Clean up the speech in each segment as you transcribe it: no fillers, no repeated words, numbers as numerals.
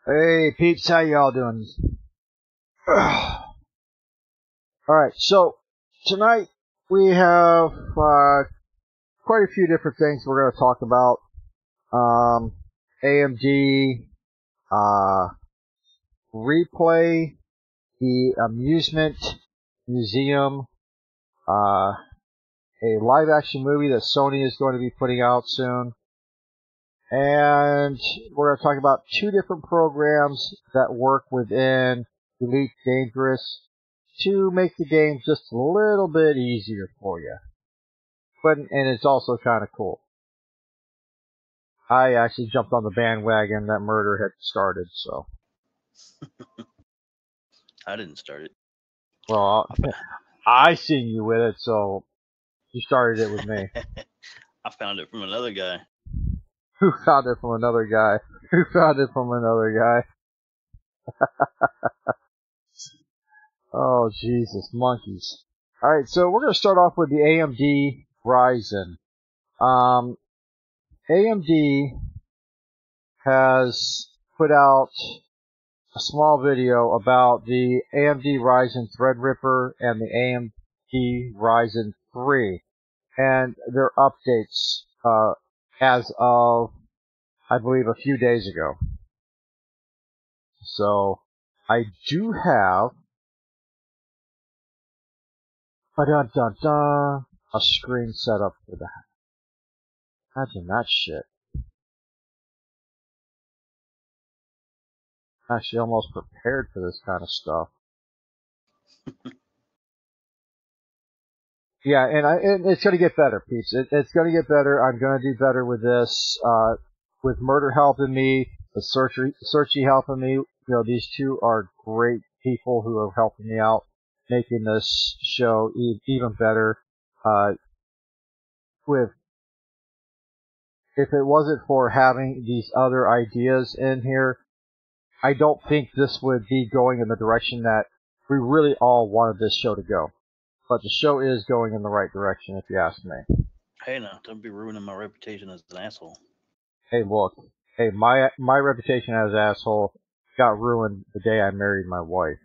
Hey peeps, how y'all doing? Alright, so tonight we have quite a few different things we're going to talk about. AMD, Replay, the Amusement Museum, a live action movie that Sony is going to be putting out soon. And we're going to talk about two different programs that work within Elite Dangerous to make the game just a little bit easier for you. And it's also kind of cool. I actually jumped on the bandwagon that Murder had started, so. I didn't start it. Well, I seen you with it, so you started it with me. I found it from another guy. Who found it from another guy? Who found it from another guy? Oh, Jesus, monkeys. Alright, so we're going to start off with the AMD Ryzen. AMD has put out a small video about the AMD Ryzen Threadripper and the AMD Ryzen 3 and their updates as of, I believe, a few days ago. So, I do have a screen set up for that. Imagine that shit. Actually, almost prepared for this kind of stuff. Yeah, and it's gonna get better, peeps. It's gonna get better. I'm gonna do better with this. With Murder helping me, with Searchy helping me. You know, these two are great people who are helping me out, making this show even better. If it wasn't for having these other ideas in here, I don't think this would be going in the direction that we really all wanted this show to go. But the show is going in the right direction, if you ask me. Hey, now, don't be ruining my reputation as an asshole. Hey, look. Hey, my reputation as an asshole got ruined the day I married my wife.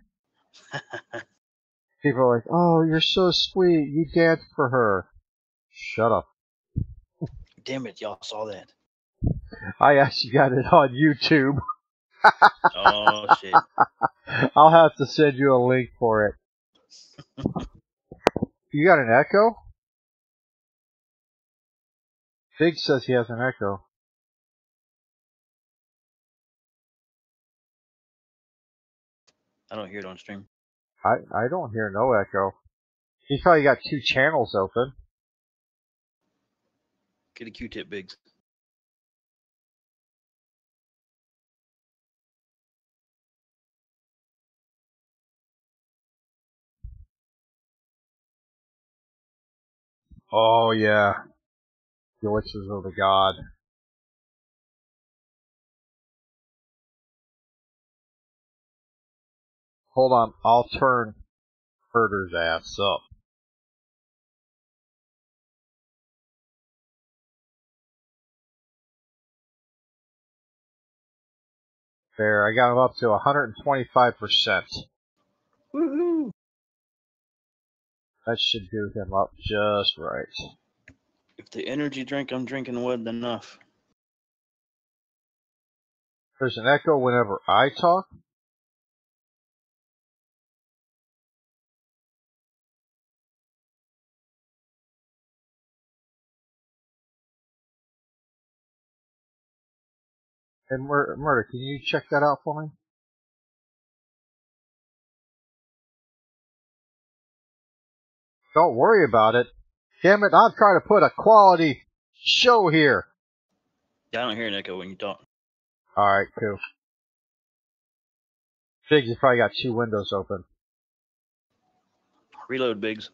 People are like, oh, you're so sweet. You danced for her. Shut up. Damn it, y'all saw that. I actually got it on YouTube. Oh, shit. I'll have to send you a link for it. You got an echo? Big says he has an echo. I don't hear it on stream. I don't hear no echo. He's probably got two channels open. Get a Q-tip, Biggs. Oh, yeah. Glitches of the god. Hold on, I'll turn Herder's ass up. There, I got him up to 125%. Woohoo! That should do him up just right. If the energy drink I'm drinking wasn't enough. There's an echo whenever I talk. And Murder, can you check that out for me? Don't worry about it. Damn it, I'm trying to put a quality show here. Yeah, I don't hear an echo when you talk. Alright, cool. Biggs has probably got two windows open. Reload, Biggs.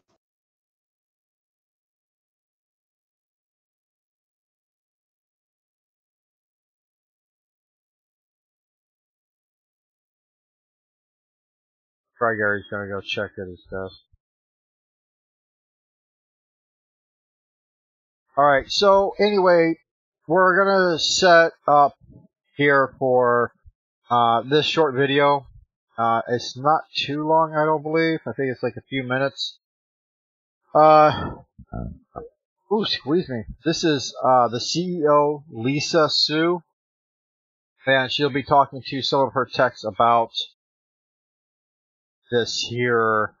Try Gary's gonna go check at his desk. Alright, so anyway, we're gonna set up here for this short video. It's not too long, I don't believe. I think it's like a few minutes. Ooh, excuse me. This is the CEO, Lisa Su, and she'll be talking to some of her techs about this here,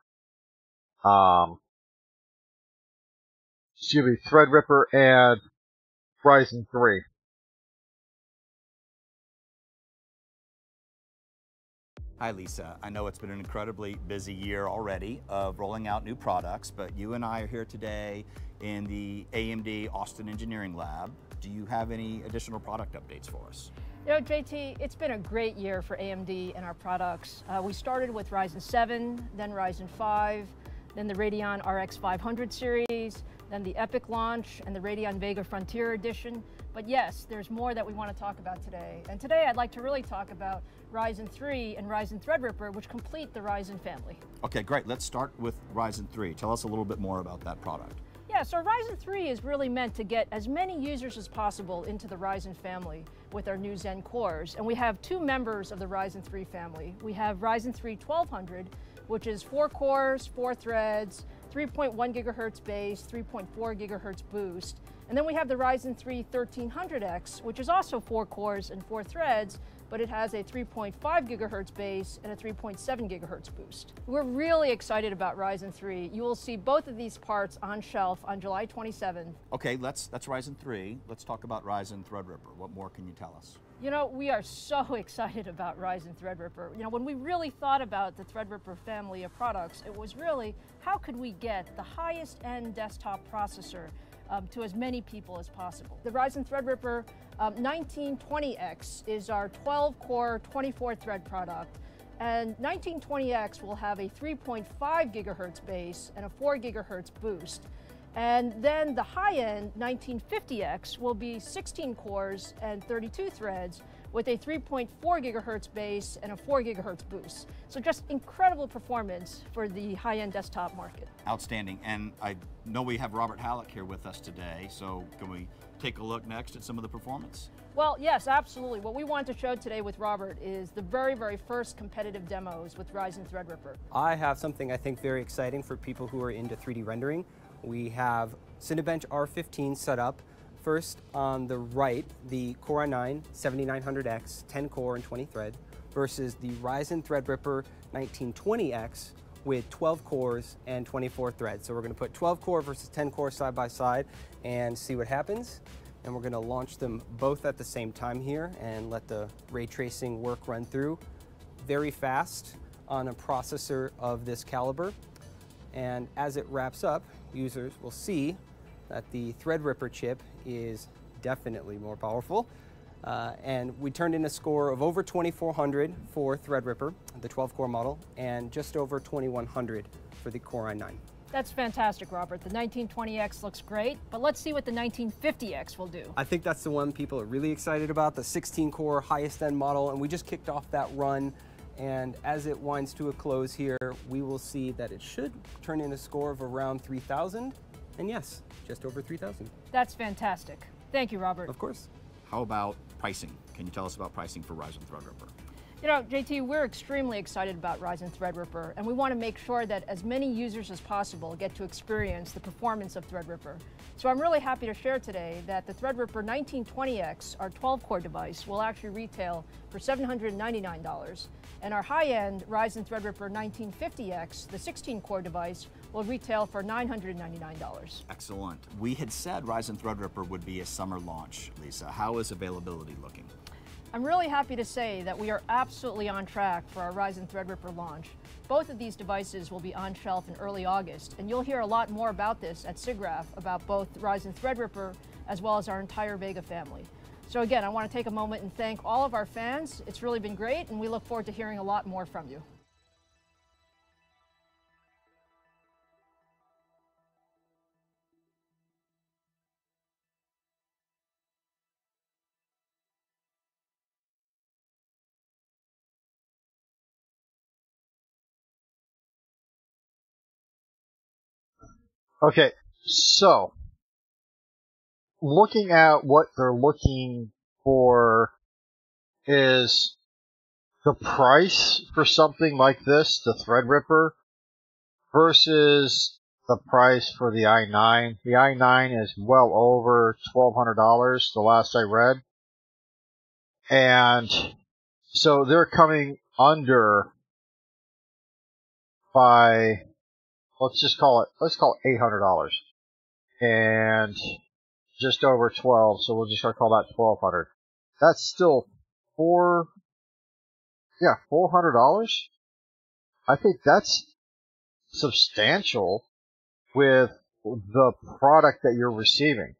Threadripper and Ryzen 3. Hi Lisa, I know it's been an incredibly busy year already of rolling out new products, but you and I are here today in the AMD Austin Engineering Lab. Do you have any additional product updates for us? You know, JT, it's been a great year for AMD and our products. We started with Ryzen 7, then Ryzen 5, then the Radeon RX 500 series, then the EPYC launch and the Radeon Vega Frontier Edition. But yes, there's more that we want to talk about today. And today I'd like to really talk about Ryzen 3 and Ryzen Threadripper, which complete the Ryzen family. Okay, great. Let's start with Ryzen 3. Tell us a little bit more about that product. Yeah, so Ryzen 3 is really meant to get as many users as possible into the Ryzen family with our new Zen cores. And we have two members of the Ryzen 3 family. We have Ryzen 3 1200, which is 4 cores, 4 threads, 3.1 gigahertz base, 3.4 gigahertz boost. And then we have the Ryzen 3 1300X, which is also 4 cores and 4 threads, but it has a 3.5 gigahertz base and a 3.7 gigahertz boost. We're really excited about Ryzen 3. You will see both of these parts on shelf on July 27th. Okay, that's Ryzen 3. Let's talk about Ryzen Threadripper. What more can you tell us? You know, we are so excited about Ryzen Threadripper. You know, when we really thought about the Threadripper family of products, it was really, how could we get the highest end desktop processor to as many people as possible? The Ryzen Threadripper 1920X is our 12-core, 24-thread product. And 1920X will have a 3.5 gigahertz base and a 4 gigahertz boost. And then the high-end 1950X will be 16 cores and 32 threads with a 3.4 gigahertz base and a 4 gigahertz boost. So just incredible performance for the high-end desktop market. Outstanding. And I know we have Robert Halleck here with us today, so can we take a look next at some of the performance? Well, yes, absolutely. What we want to show today with Robert is the very, very first competitive demos with Ryzen Threadripper. I have something I think very exciting for people who are into 3D rendering. We have Cinebench R15 set up. First on the right, the Core i9 7900X, 10 core and 20 thread, versus the Ryzen Threadripper 1920X with 12 cores and 24 threads. So we're going to put 12 core versus 10 core side by side and see what happens. And we're going to launch them both at the same time here and let the ray tracing work run through. Very fast on a processor of this caliber. And as it wraps up, users will see that the Threadripper chip is definitely more powerful. And we turned in a score of over 2400 for Threadripper, the 12-core model, and just over 2100 for the Core i9. That's fantastic, Robert. The 1920X looks great, but let's see what the 1950X will do. I think that's the one people are really excited about, the 16-core highest-end model, and we just kicked off that run. And as it winds to a close here, we will see that it should turn in a score of around 3000. And yes, just over 3000. That's fantastic. Thank you, Robert. Of course. How about pricing? Can you tell us about pricing for Ryzen Threadripper? You know, JT, we're extremely excited about Ryzen Threadripper, and we want to make sure that as many users as possible get to experience the performance of Threadripper. So I'm really happy to share today that the Threadripper 1920X, our 12-core device, will actually retail for $799, and our high-end Ryzen Threadripper 1950X, the 16-core device, will retail for $999. Excellent. We had said Ryzen Threadripper would be a summer launch, Lisa. How is availability looking? I'm really happy to say that we are absolutely on track for our Ryzen Threadripper launch. Both of these devices will be on shelf in early August, and you'll hear a lot more about this at SIGGRAPH about both Ryzen Threadripper as well as our entire Vega family. So again, I want to take a moment and thank all of our fans. It's really been great, and we look forward to hearing a lot more from you. Okay, so looking at what they're looking for is the price for something like this, the Threadripper, versus the price for the i9. The i9 is well over $1,200 the last I read. And so they're coming under by, let's call it $800. And just over 12, so we'll just call that 1,200. That's still $400. I think that's substantial with the product that you're receiving.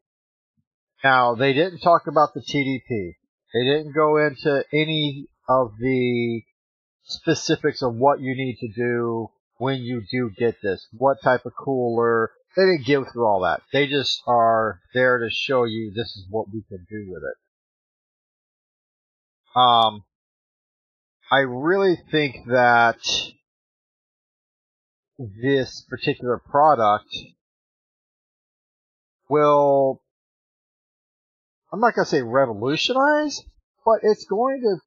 Now, they didn't talk about the TDP. They didn't go into any of the specifics of what you need to do when you do get this, what type of cooler. They didn't give through all that. They just are there to show you this is what we can do with it. I really think that this particular product will, I'm not going to say revolutionize, but it's going to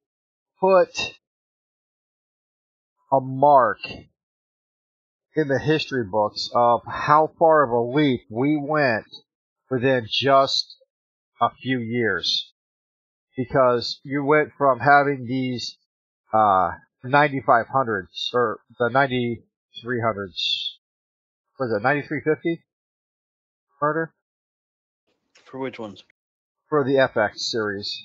put a mark in the history books of how far of a leap we went within just a few years. Because you went from having these 9500s, or the 9300s, what is it, 9350? Murder? For which ones? For the FX series.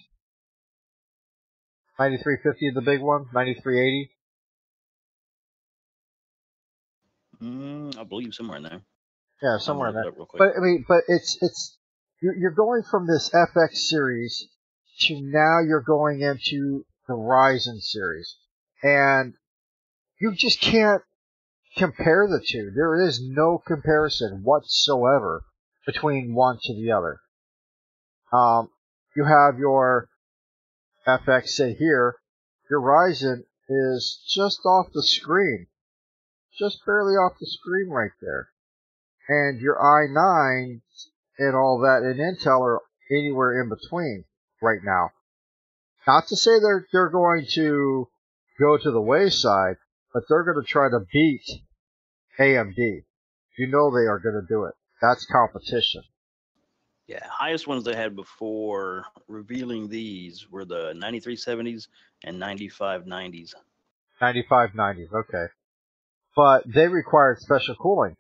9350 the big one, 9380. I believe somewhere in there. Yeah, somewhere in I'll there. look it up real quick. But I mean, you're going from this FX series to now you're going into the Ryzen series, and you just can't compare the two. There is no comparison whatsoever between one to the other. You have your FX, say here, your Ryzen is just off the screen. Just barely off the screen right there. And your i9 and all that and Intel are anywhere in between right now. Not to say they're going to go to the wayside, but they're going to try to beat AMD. You know they are going to do it. That's competition. Yeah, highest ones they had before revealing these were the 9370s and 9590s. 9590s, okay. But they required special cooling.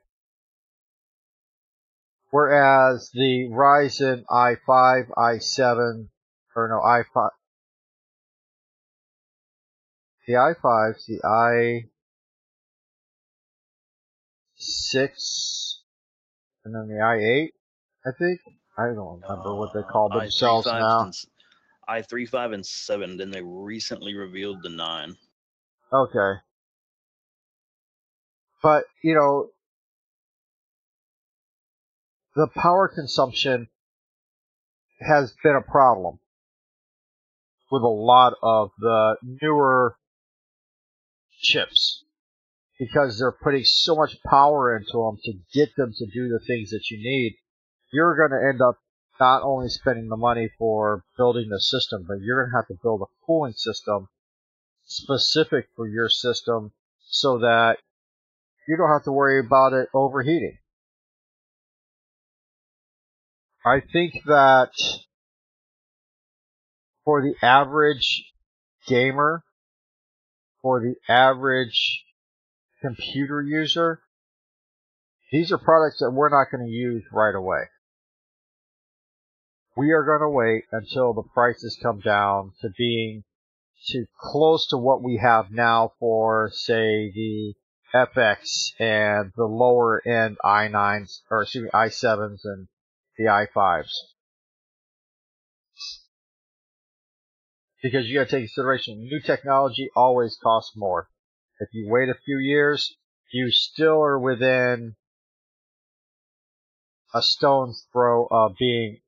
Whereas the Ryzen i5, i7, or no, i5, the i5s, the i6, and then the i8, I think. I don't remember what they call themselves now. i3, 5, and 7. Then they recently revealed the 9. Okay. But, you know, the power consumption has been a problem with a lot of the newer chips because they're putting so much power into them to get them to do the things that you need. You're going to end up not only spending the money for building the system, but you're going to have to build a cooling system specific for your system so that you don't have to worry about it overheating. I think that for the average gamer, for the average computer user, these are products that we're not going to use right away. We are going to wait until the prices come down to being to close to what we have now for, say, the FX and the lower end i9s, or excuse me, i7s and the i5s. Because you got to take into consideration, new technology always costs more. If you wait a few years, you still are within a stone's throw of being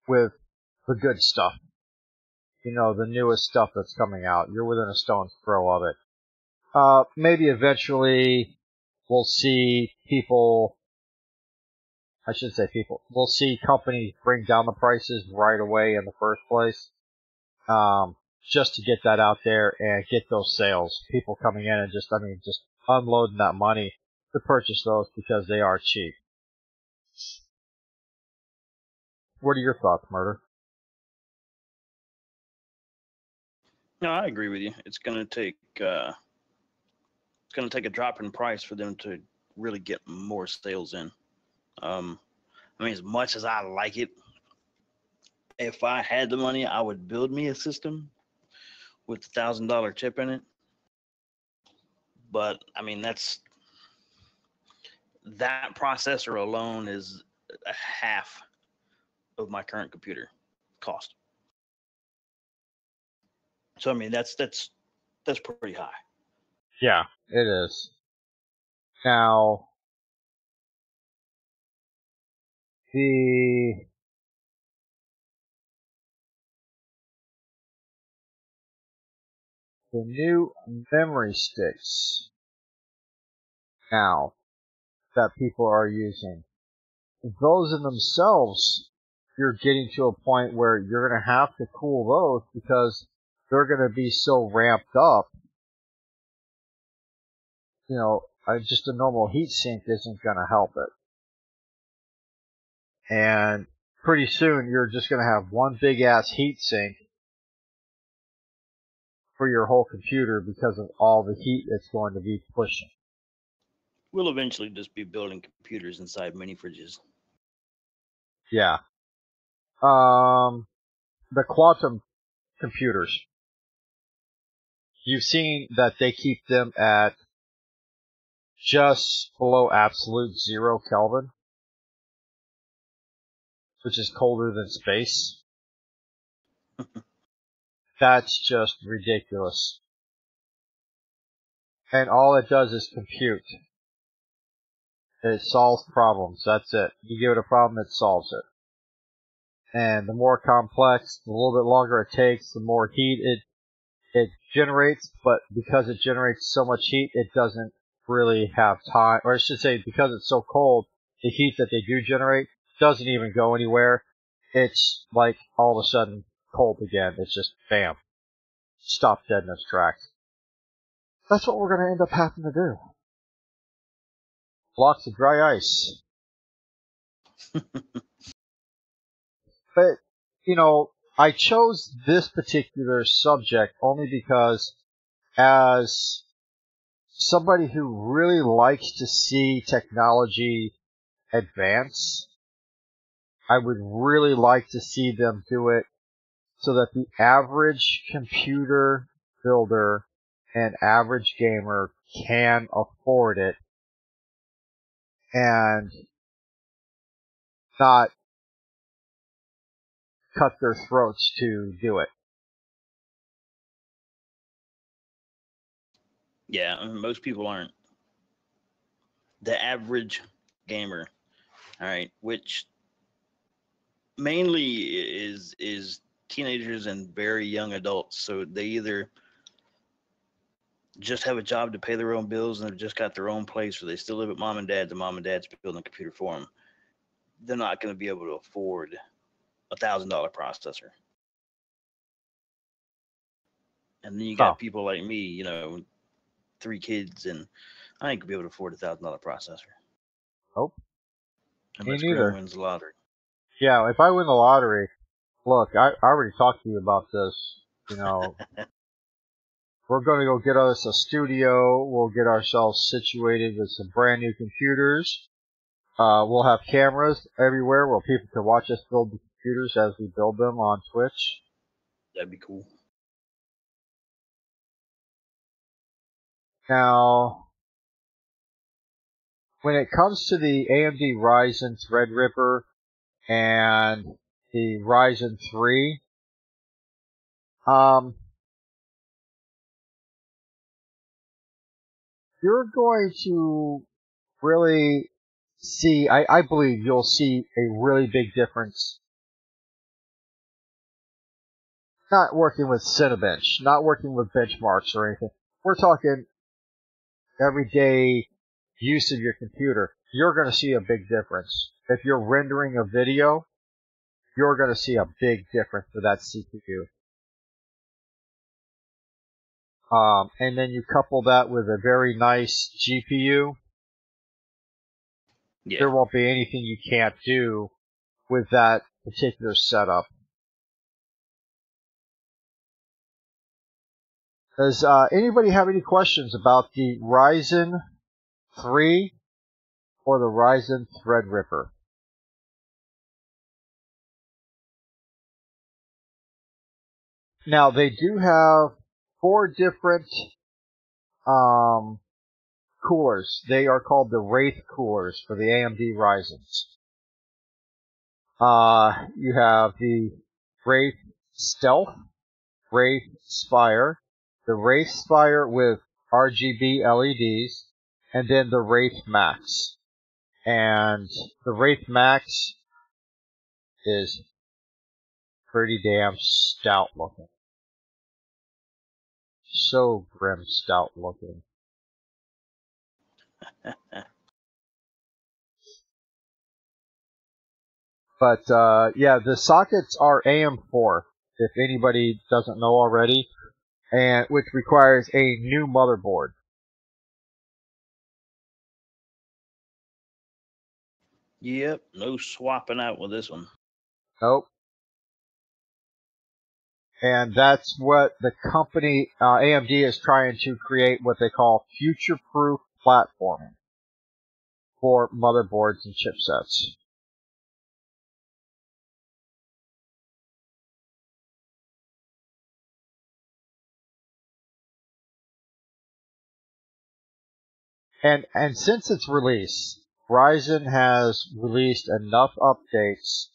with the good stuff. You know, the newest stuff that's coming out. You're within a stone's throw of it. Maybe eventually we'll see people, I should say people, we'll see companies bring down the prices right away in the first place. just to get that out there and get those sales. People coming in and just unloading that money to purchase those because they are cheap. What are your thoughts, Murder? No, I agree with you. It's going to take a drop in price for them to really get more sales in. I mean, as much as I like it, if I had the money, I would build me a system with $1,000 chip in it. But I mean, that processor alone is a half of my current computer cost. So I mean, that's pretty high. Yeah, it is. Now, the new memory sticks now that people are using, those in themselves, you're getting to a point where you're going to have to cool those because they're going to be so ramped up. You know, just a normal heat sink isn't going to help it. And pretty soon you're just going to have one big ass heat sink for your whole computer because of all the heat it's going to be pushing. We'll eventually just be building computers inside mini fridges. Yeah. The quantum computers. You've seen that they keep them at just below absolute 0 Kelvin, which is colder than space. That's just ridiculous. And all it does is compute. It solves problems. That's it. You give it a problem, it solves it. And the more complex, the little bit longer it takes, the more heat it generates, but because it generates so much heat, it doesn't really have time, or I should say, because it's so cold, the heat that they do generate doesn't even go anywhere. It's like all of a sudden cold again. It's just bam, stop dead in its tracks. That's what we're going to end up having to do. Blocks of dry ice. But, you know, I chose this particular subject only because as somebody who really likes to see technology advance, I would really like to see them do it so that the average computer builder and average gamer can afford it and not cut their throats to do it. Yeah, I mean, most people aren't. The average gamer, all right, which mainly is teenagers and very young adults. So they either just have a job to pay their own bills and they've just got their own place, or they still live at mom and dad's, and mom and dad's building a computer for them. They're not going to be able to afford $1,000 processor. And then you got people like me, you know, 3 kids, and I ain't gonna be able to afford $1,000 processor. Nope. Unless Me neither. Graham wins the lottery. Yeah, if I win the lottery, look, I already talked to you about this. You know, we're going to go get us a studio. We'll get ourselves situated with some brand new computers. We'll have cameras everywhere where people can watch us build the computers as we build them on Twitch. That'd be cool. Now, when it comes to the AMD Ryzen Threadripper and the Ryzen 3, you're going to really see, I believe you'll see a really big difference. Not working with Cinebench, not working with benchmarks or anything. We're talking everyday use of your computer. You're going to see a big difference. If you're rendering a video, you're going to see a big difference with that CPU. and then you couple that with a very nice GPU, Yeah. there won't be anything you can't do with that particular setup. Does anybody have any questions about the Ryzen 3 or the Ryzen Threadripper? Now, they do have 4 different coolers. They are called the Wraith coolers for the AMD Ryzens. You have the Wraith Stealth, Wraith Spire, the Wraith Spire with RGB LEDs, and then the Wraith Max. And the Wraith Max is pretty damn stout looking. So grim stout looking. But yeah, the sockets are AM4, if anybody doesn't know already, and which requires a new motherboard. Yep, no swapping out with this one. Nope. And that's what the company, AMD, is trying to create what they call future-proof platforming for motherboards and chipsets. And since its release, Ryzen has released enough updates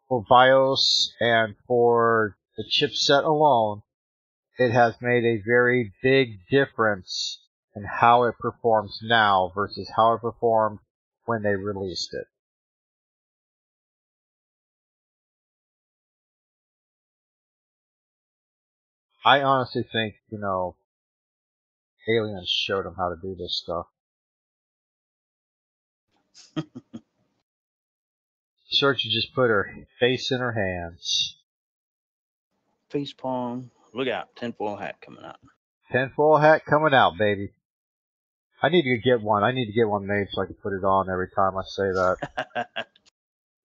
for BIOS and for the chipset alone. It has made a very big difference in how it performs now versus how it performed when they released it. I honestly think, aliens showed them how to do this stuff. Search just put her face in her hands. Face palm. Look out, tinfoil hat coming out. Tinfoil hat coming out, baby. I need to get one. I need to get one made so I can put it on every time I say that.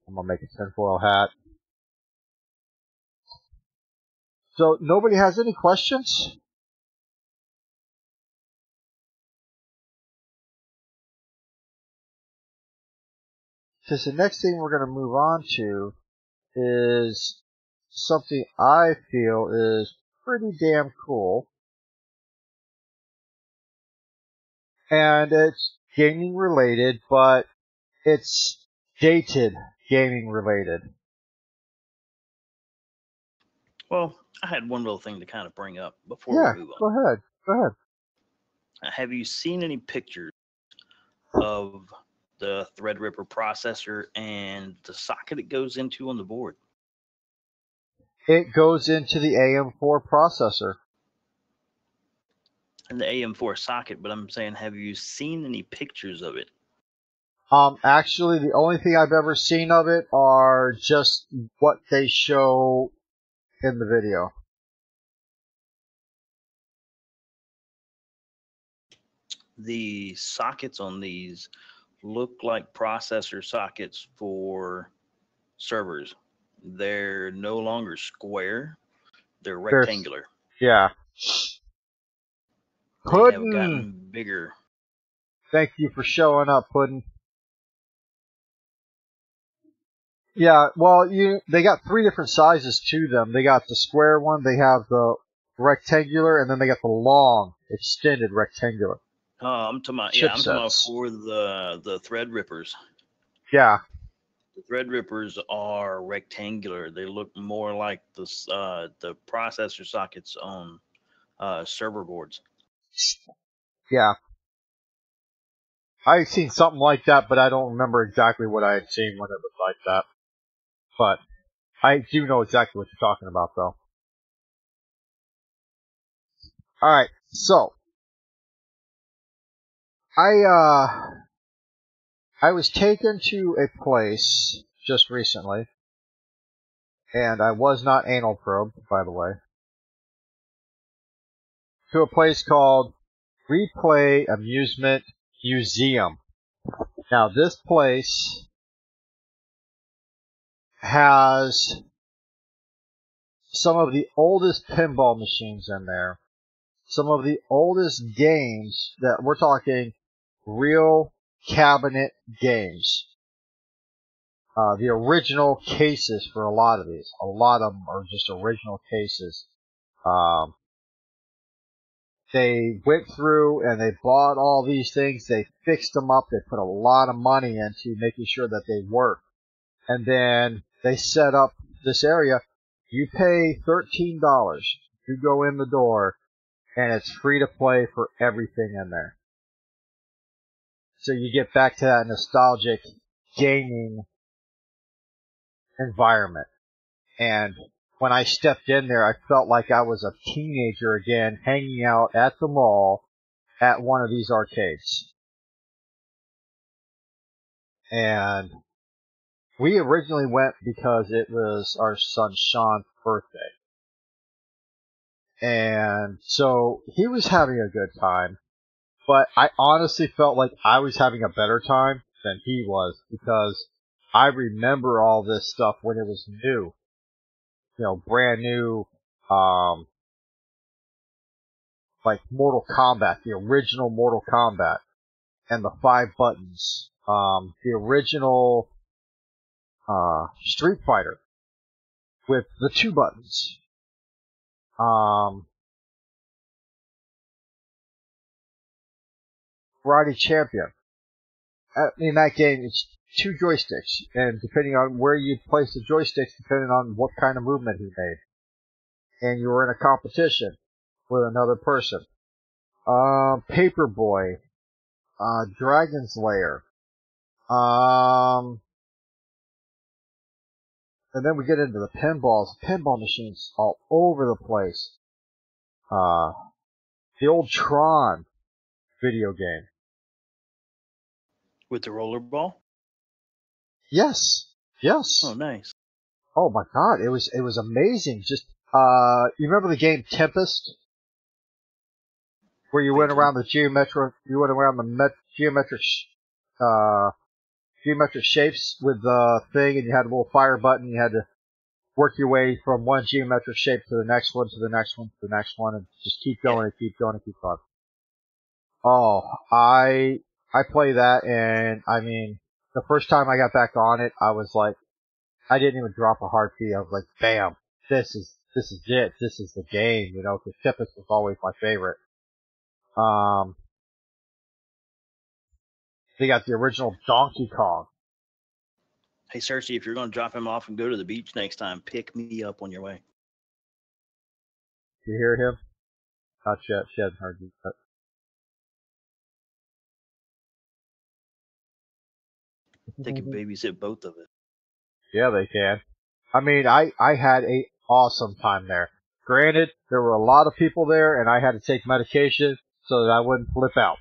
I'm gonna make a tinfoil hat. So nobody has any questions? Because the next thing we're going to move on to is something I feel is pretty damn cool. And it's gaming related, but it's dated gaming related. Well, I had one little thing to kind of bring up before Yeah, we move on. go ahead. Go ahead. Have you seen any pictures of the Threadripper processor and the socket it goes into on the board? It goes into the AM4 processor. And the AM4 socket, but I'm saying, have you seen any pictures of it? Actually, the only thing I've ever seen of it are just what they show in the video. The sockets on these look like processor sockets for servers. They're no longer square, they're rectangular. Yeah. They have Puddin'! gotten bigger. Thank you for showing up, Puddin'. Yeah, well, they got 3 different sizes to them. They got the square one, they have the rectangular, and then they got the long, extended rectangular. I'm talking about for the Threadrippers. Yeah. The Threadrippers are rectangular. They look more like the processor sockets on server boards. Yeah. I've seen something like that, but I don't remember exactly what I had seen when it was like that. But I do know exactly what you're talking about, though. Alright, so I was taken to a place just recently, and I was not anal probed, by the way. to a place called Replay Amusement Museum. Now, this place has some of the oldest pinball machines in there, some of the oldest games that we're talking real cabinet games. The original cases for a lot of these. A lot of them are just original cases. They went through and they bought all these things. They fixed them up. They put a lot of money into making sure that they work. And then they set up this area. You pay $13. You go in the door, and it's free to play for everything in there. So you get back to that nostalgic gaming environment. And when I stepped in there, I felt like I was a teenager again, hanging out at the mall at one of these arcades. And we originally went because it was our son Sean's birthday. And so he was having a good time, but I honestly felt like I was having a better time than he was, because I remember all this stuff when it was new. You know, brand new, like Mortal Kombat, the original Mortal Kombat, and the 5 buttons. The original, Street Fighter with the 2 buttons. Karate Champion. In that game, it's 2 joysticks, and depending on where you place the joysticks, depending on what kind of movement he made. And you were in a competition with another person. Paperboy, Dragon's Lair, and then we get into the pinball machines all over the place. The old Tron video game. With the rollerball? Yes. Oh, nice. Oh my God, it was amazing. Just you remember the game Tempest, where you went around the geometric geometric shapes with the thing, and you had a little fire button. You had to work your way from one geometric shape to the next one, to the next one, to the next one, and just keep going and keep going and keep going. Oh, I play that, and I mean, the first time I got back on it, I was like, I didn't even drop a heartbeat. I was like, bam, this is it. This is the game, you know, because Tempest was always my favorite. They got the original Donkey Kong. Hey, Cersei, if you're going to drop him off and go to the beach next time, pick me up on your way. You hear him? Not yet. She hasn't heard you. But... They can babysit both of us. Yeah, they can. I mean, I had a awesome time there. Granted, there were a lot of people there, and I had to take medication so that I wouldn't flip out.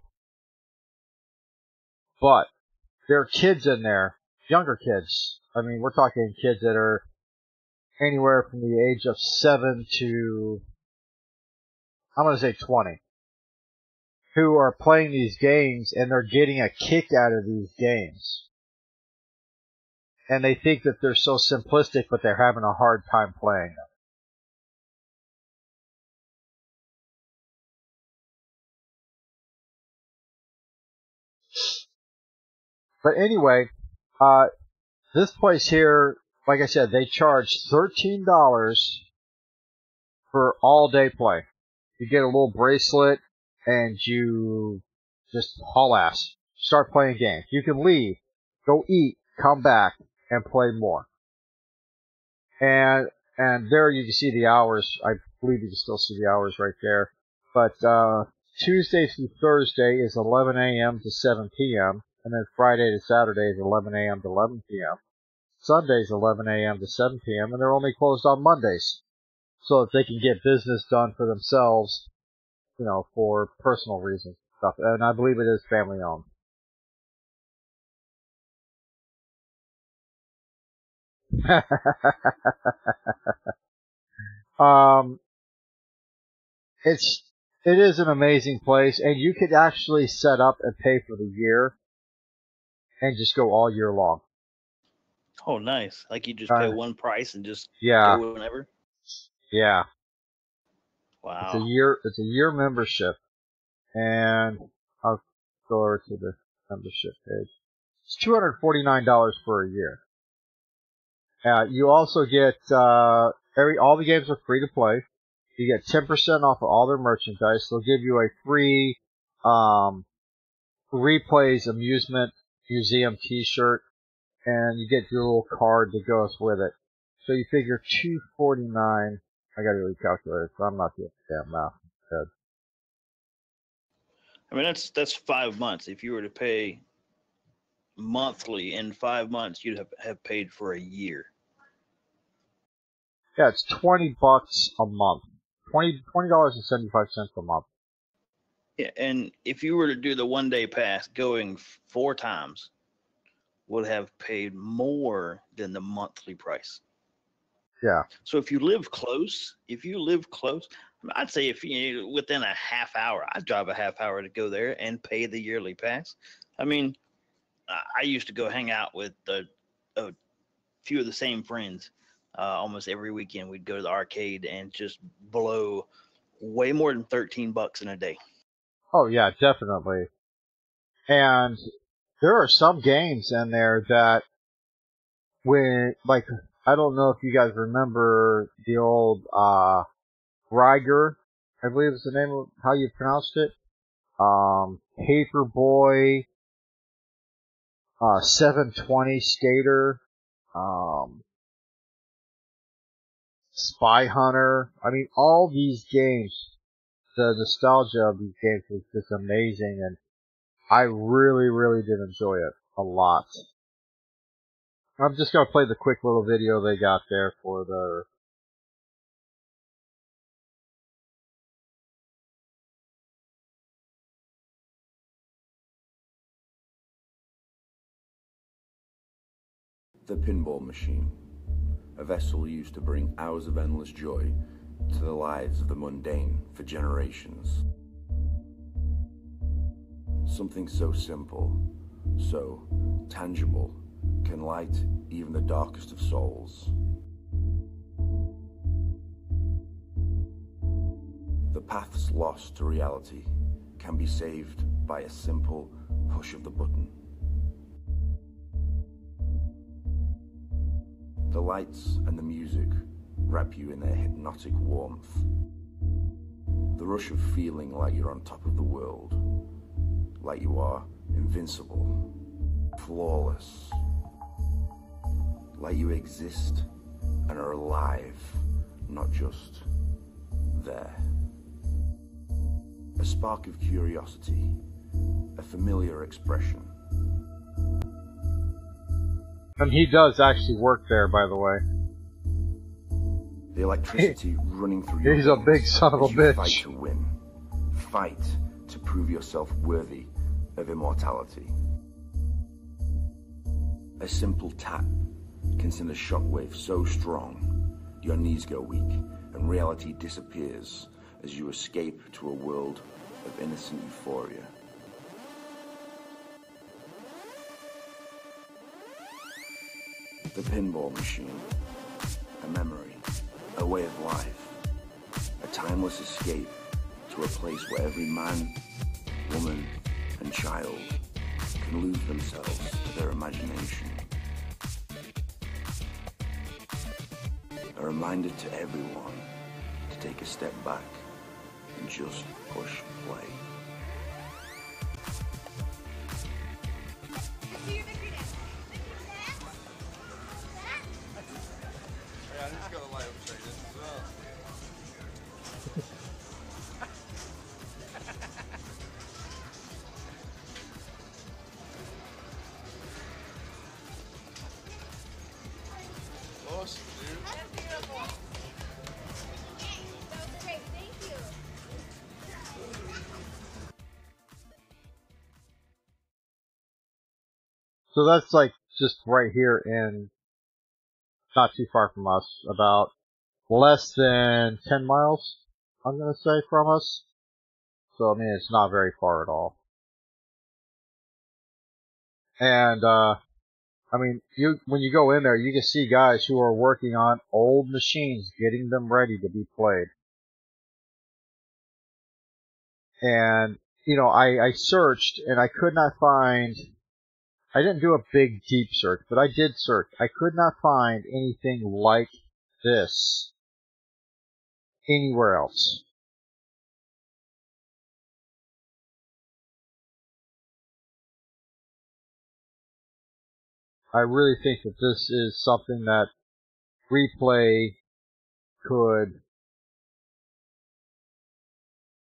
But there are kids in there, younger kids. I mean, we're talking kids that are anywhere from the age of 7 to, I'm going to say 20, who are playing these games, and they're getting a kick out of these games. And they think that they're so simplistic, but they're having a hard time playing them. But anyway, this place here, like I said, they charge $13 for all day play. You get a little bracelet, and you just haul ass. Start playing games. You can leave, go eat, come back, and play more. And there you can see the hours. I believe you can still see the hours right there. But Tuesday through Thursday is 11 a.m. to 7 p.m. And then Friday to Saturday is 11 a.m. to 11 p.m. Sunday's 11 a.m. to 7 p.m. And they're only closed on Mondays, so that they can get business done for themselves, you know, for personal reasons and stuff. And I believe it is family owned. It's It is an amazing place, and you could actually set up and pay for the year and just go all year long. Oh, nice. Like you just pay one price and just Yeah, go whenever? yeah. Wow. It's a year membership, and I'll go over to the membership page. It's $249 for a year. You also get all the games are free to play. You get 10% off of all their merchandise. They'll give you a free Replays Amusement Museum T-shirt, and you get your little card that goes with it. So you figure $249. I got to recalculate it, so I'm not doing damn math. Good. I mean, that's 5 months. If you were to pay monthly in 5 months, you'd have paid for a year. Yeah, it's $20 a month. $20.75 a month. Yeah, and if you were to do the 1-day pass, going 4 times would have paid more than the monthly price. Yeah. So if you live close, I'd say if you within a half hour, I'd drive a half hour to go there and pay the yearly pass. I mean, I used to go hang out with a few of the same friends. Almost every weekend, we'd go to the arcade and just blow way more than $13 in a day. Oh yeah, definitely. And there are some games in there that I don't know if you guys remember the old Riger, I believe is the name of how you pronounced it. Paperboy, 720 Skater, Spy Hunter. I mean, all these games, the nostalgia of these games was just amazing, and I really, really did enjoy it a lot. I'm just going to play the quick little video they got there for the... The pinball machine, a vessel used to bring hours of endless joy to the lives of the mundane for generations. Something so simple, so tangible, can light even the darkest of souls. The paths lost to reality can be saved by a simple push of the button. The lights and the music wrap you in their hypnotic warmth. The rush of feeling like you're on top of the world, like you are invincible, flawless, like you exist and are alive, not just there. A spark of curiosity, a familiar expression. And he does actually work there, by the way. The electricity running through your He's a veins big son of a as you bitch. Fight to win. Fight to prove yourself worthy of immortality. A simple tap can send a shockwave so strong your knees go weak and reality disappears as you escape to a world of innocent euphoria. The pinball machine, a memory, a way of life, a timeless escape to a place where every man, woman, and child can lose themselves to their imagination. A reminder to everyone to take a step back and just push play. Awesome, dude. That's beautiful. That was great. Thank you. So that's like just right here in, not too far from us, about less than 10 miles, I'm going to say, from us. So, I mean, it's not very far at all. And, I mean, when you go in there, you can see guys who are working on old machines, getting them ready to be played. And, you know, I searched and I could not find, I didn't do a big deep search, but I did search. I could not find anything like this anywhere else. I really think that this is something that Replay could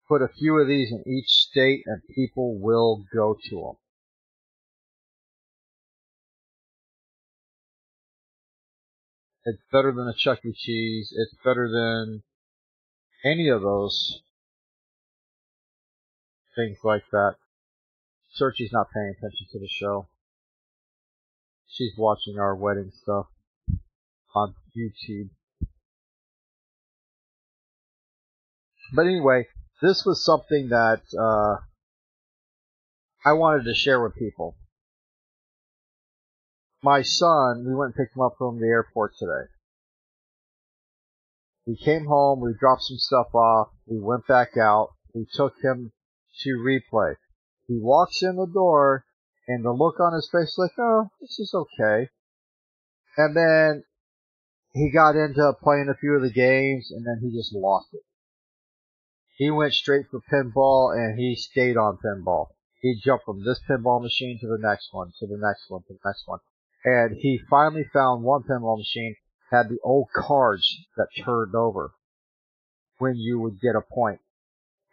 put a few of these in each state and people will go to them. It's better than a Chuck E. Cheese. It's better than any of those things like that. Searchy's not paying attention to the show. She's watching our wedding stuff on YouTube. But anyway, this was something that I wanted to share with people. My son, we went and picked him up from the airport today. We came home, we dropped some stuff off, we went back out, we took him to Replay. He walks in the door, and the look on his face like, oh, this is okay. And then he got into playing a few of the games, and then he just lost it. He went straight for pinball, and he stayed on pinball. He jumped from this pinball machine to the next one, to the next one, to the next one. And he finally found one pinball machine had the old cards that turned over. When you would get a point,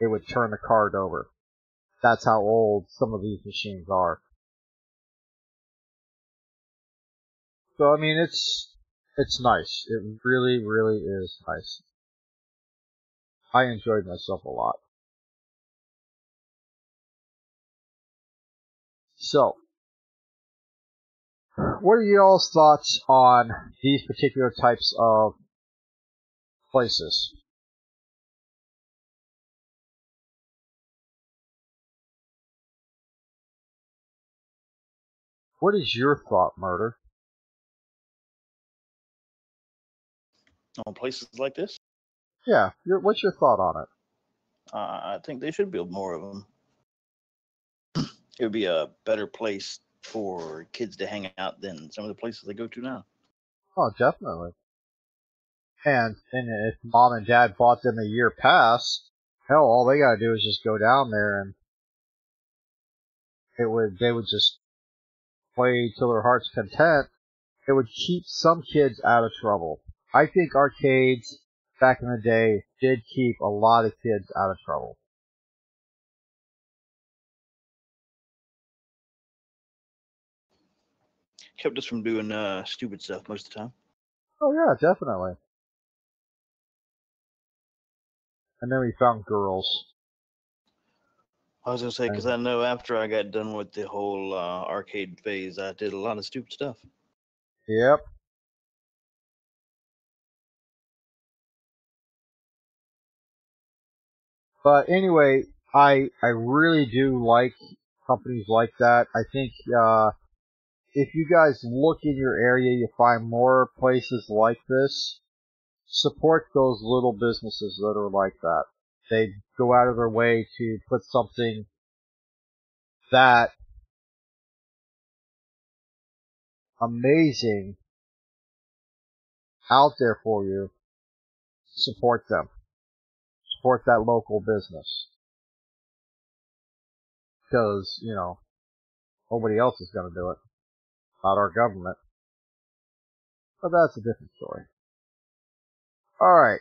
it would turn the card over. That's how old some of these machines are. So, I mean, it's nice. It really, really is nice. I enjoyed myself a lot. So, what are y'all's thoughts on these particular types of places? What is your thought, Murder? On places like this, Yeah, what's your thought on it? I think they should build more of them. It would be a better place for kids to hang out than some of the places they go to now. Oh, definitely. And if mom and dad bought them a year pass, hell, all they gotta do is just go down there and they would just play till their heart's content. It would keep some kids out of trouble. I think arcades back in the day did keep a lot of kids out of trouble. Kept us from doing stupid stuff most of the time. Oh yeah, definitely. And then we found girls. I was gonna say, because I know after I got done with the whole arcade phase, I did a lot of stupid stuff. Yep. But anyway, I really do like companies like that. I think if you guys look in your area, you find more places like this. Support those little businesses that are like that. They go out of their way to put something that amazing out there for you. Support them. Support that local business. Because, you know, nobody else is going to do it. Not our government. But that's a different story. Alright.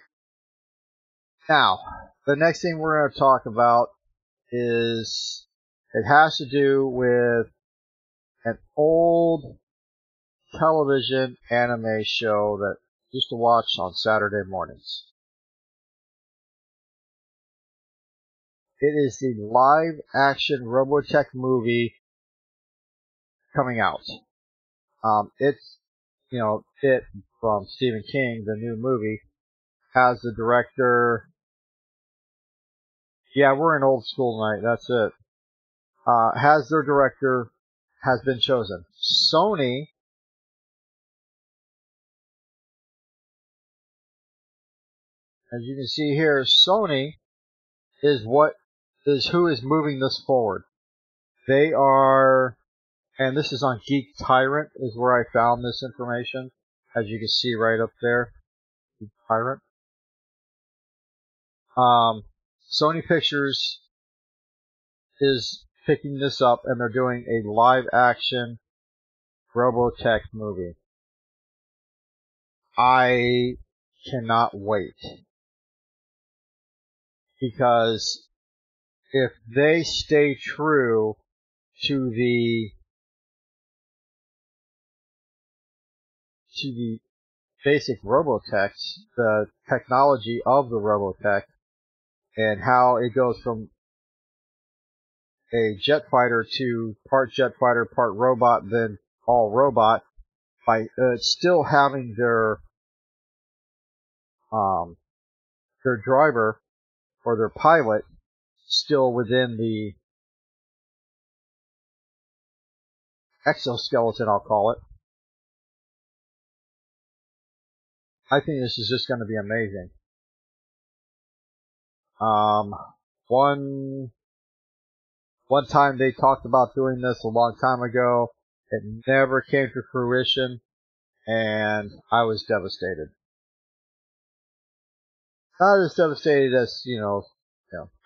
Now, the next thing we're going to talk about is, it has to do with an old television anime show that I used to watch on Saturday mornings. It is the live action Robotech movie coming out. It's, you know, It from Stephen King, the new movie, has the director Yeah, we're in old school night. That's it. Has their director has been chosen. Sony, as you can see here, Sony is who is moving this forward. They are, and this is on Geek Tyrant is where I found this information, as you can see right up there. Geek Tyrant. Sony Pictures is picking this up, and they're doing a live-action Robotech movie. I cannot wait, because if they stay true to the basic Robotechs, the technology of the Robotech, and how it goes from a jet fighter to part jet fighter, part robot, then all robot, by still having their driver or their pilot still within the exoskeleton, I'll call it. I think this is just going to be amazing. One time they talked about doing this a long time ago. It never came to fruition, and I was devastated. Not as devastated as,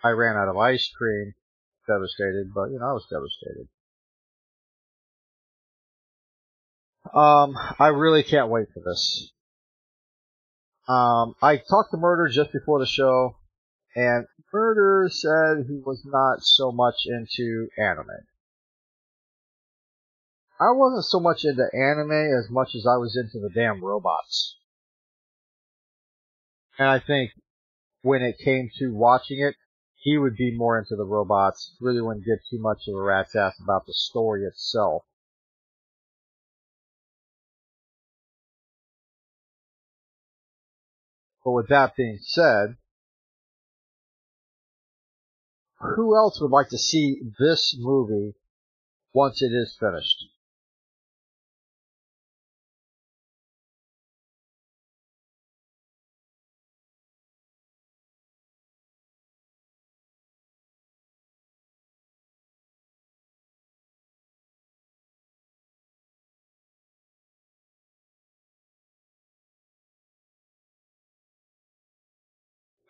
I ran out of ice cream, devastated, but, I was devastated. I really can't wait for this. I talked to Murder just before the show, and Murder said he was not so much into anime. I wasn't so much into anime as much as I was into the damn robots. And I think when it came to watching it, he would be more into the robots, really wouldn't give too much of a rat's ass about the story itself. But with that being said, who else would like to see this movie once it is finished?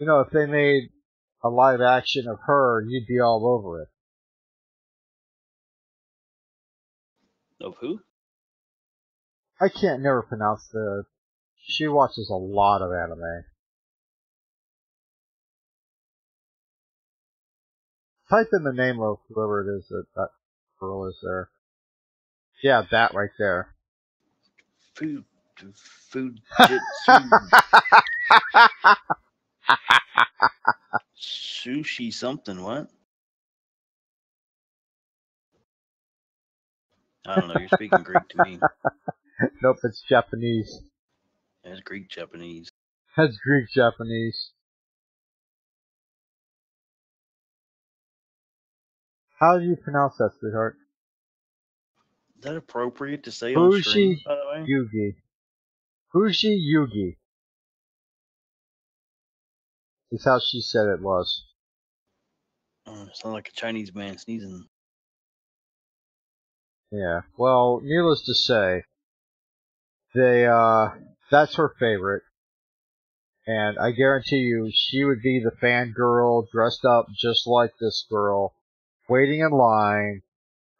If they made a live action of her, you'd be all over it. Of who? I can't never pronounce she watches a lot of anime. Type in the name of whoever it is that girl is there. Yeah, that right there. Food jitsu. Sushi something, what? I don't know, you're speaking Greek to me. Nope, it's Japanese. It's Greek Japanese. That's Greek Japanese. How do you pronounce that, sweetheart? Is that appropriate to say on stream, by the way? Yugi. Fuji Yugi is how she said it was. Sounds like a Chinese man sneezing. Yeah. Well, needless to say, that's her favorite. And I guarantee you, she would be the fangirl dressed up just like this girl, waiting in line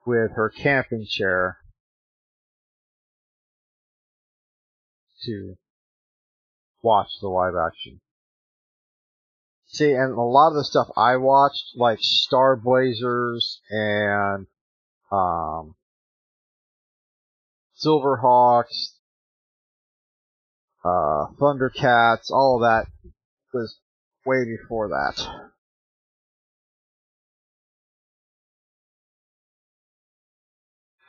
with her camping chair to watch the live action. See, and a lot of the stuff I watched, like Star Blazers and Silverhawks, Thundercats, all of that was way before that.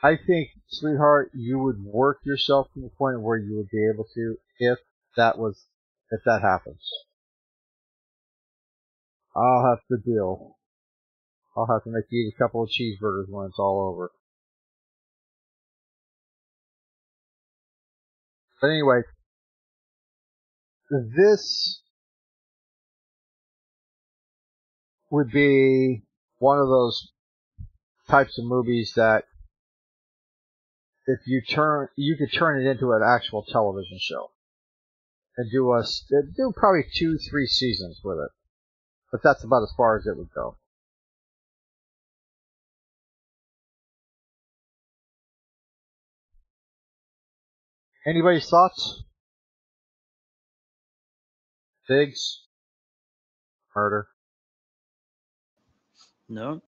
I think, sweetheart, you would work yourself to the point where you would be able to if that happens. I'll have to deal. I'll have to make you eat a couple of cheeseburgers when it's all over. But anyway, this would be one of those types of movies that if you could turn it into an actual television show and do probably 2-3 seasons with it. But that's about as far as it would go. Anybody's thoughts? Biggs? Murder? No.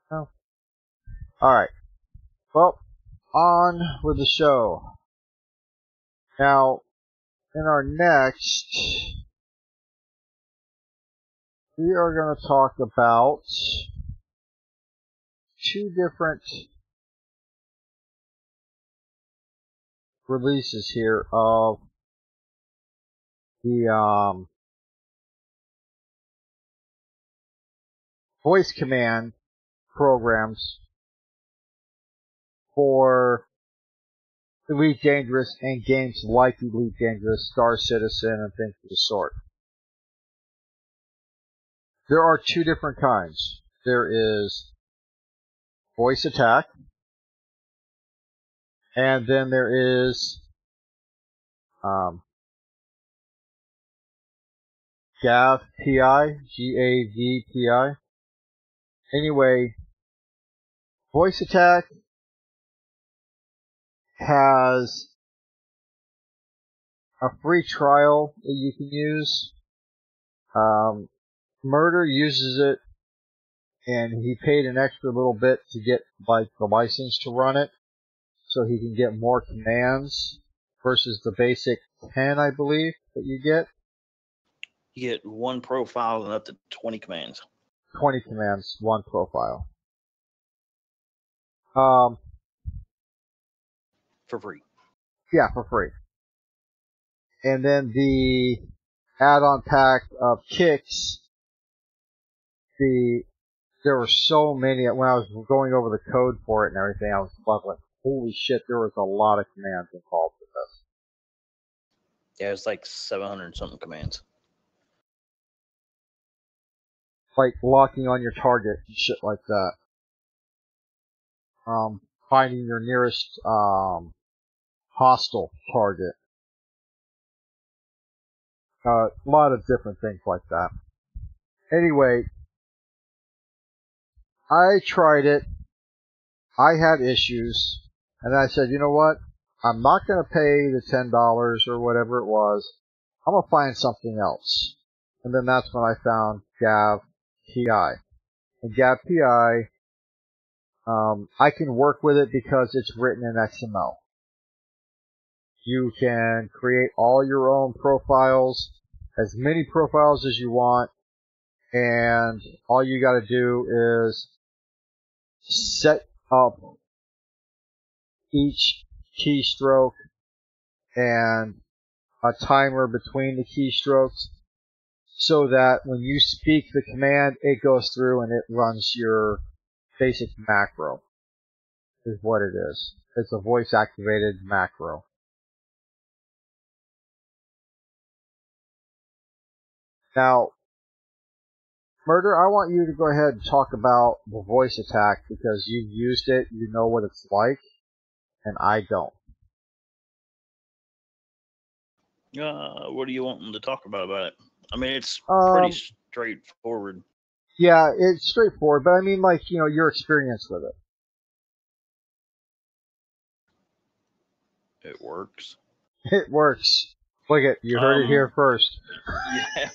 No. Alright. Well, on with the show. Now, in our next, we are going to talk about 2 different releases here of the voice command programs for Elite Dangerous and games like Elite Dangerous, Star Citizen, and things of the sort. There are 2 different kinds. There is voice attack, and then there is GAV-PI, G-A-V-P-I. Anyway, voice attack has a free trial that you can use. Murder uses it, and he paid an extra little bit to get like the license to run it, so he can get more commands versus the basic 10, I believe, that you get. You get 1 profile and up to 20 commands. 20 commands, 1 profile. For free. Yeah, for free. And then the add-on pack of kicks, there were so many, when I was going over the code for it and everything, I was like, holy shit, there was a lot of commands involved with this. Yeah, it's like 700 something commands. Like locking on your target and shit like that. Finding your nearest hostile target. A lot of different things like that. Anyway, I tried it. I had issues. And I said, you know what? I'm not going to pay the $10 or whatever it was. I'm going to find something else. And then that's when I found GAV-PI. And GAV-PI, I can work with it because it's written in XML. You can create all your own profiles, as many profiles as you want, and all you got to do is set up each keystroke and a timer between the keystrokes so that when you speak the command, it goes through and it runs your basic macro, is what it is. It's a voice-activated macro. Now, Murder, I want you to go ahead and talk about the voice attack because you've used it, you know what it's like, and I don't. What do you want them to talk about it? I mean, it's Um, pretty straightforward. Yeah, it's straightforward, but I mean, like, you know, your experience with it. It works. It works. Look it, you heard it here first. Yeah.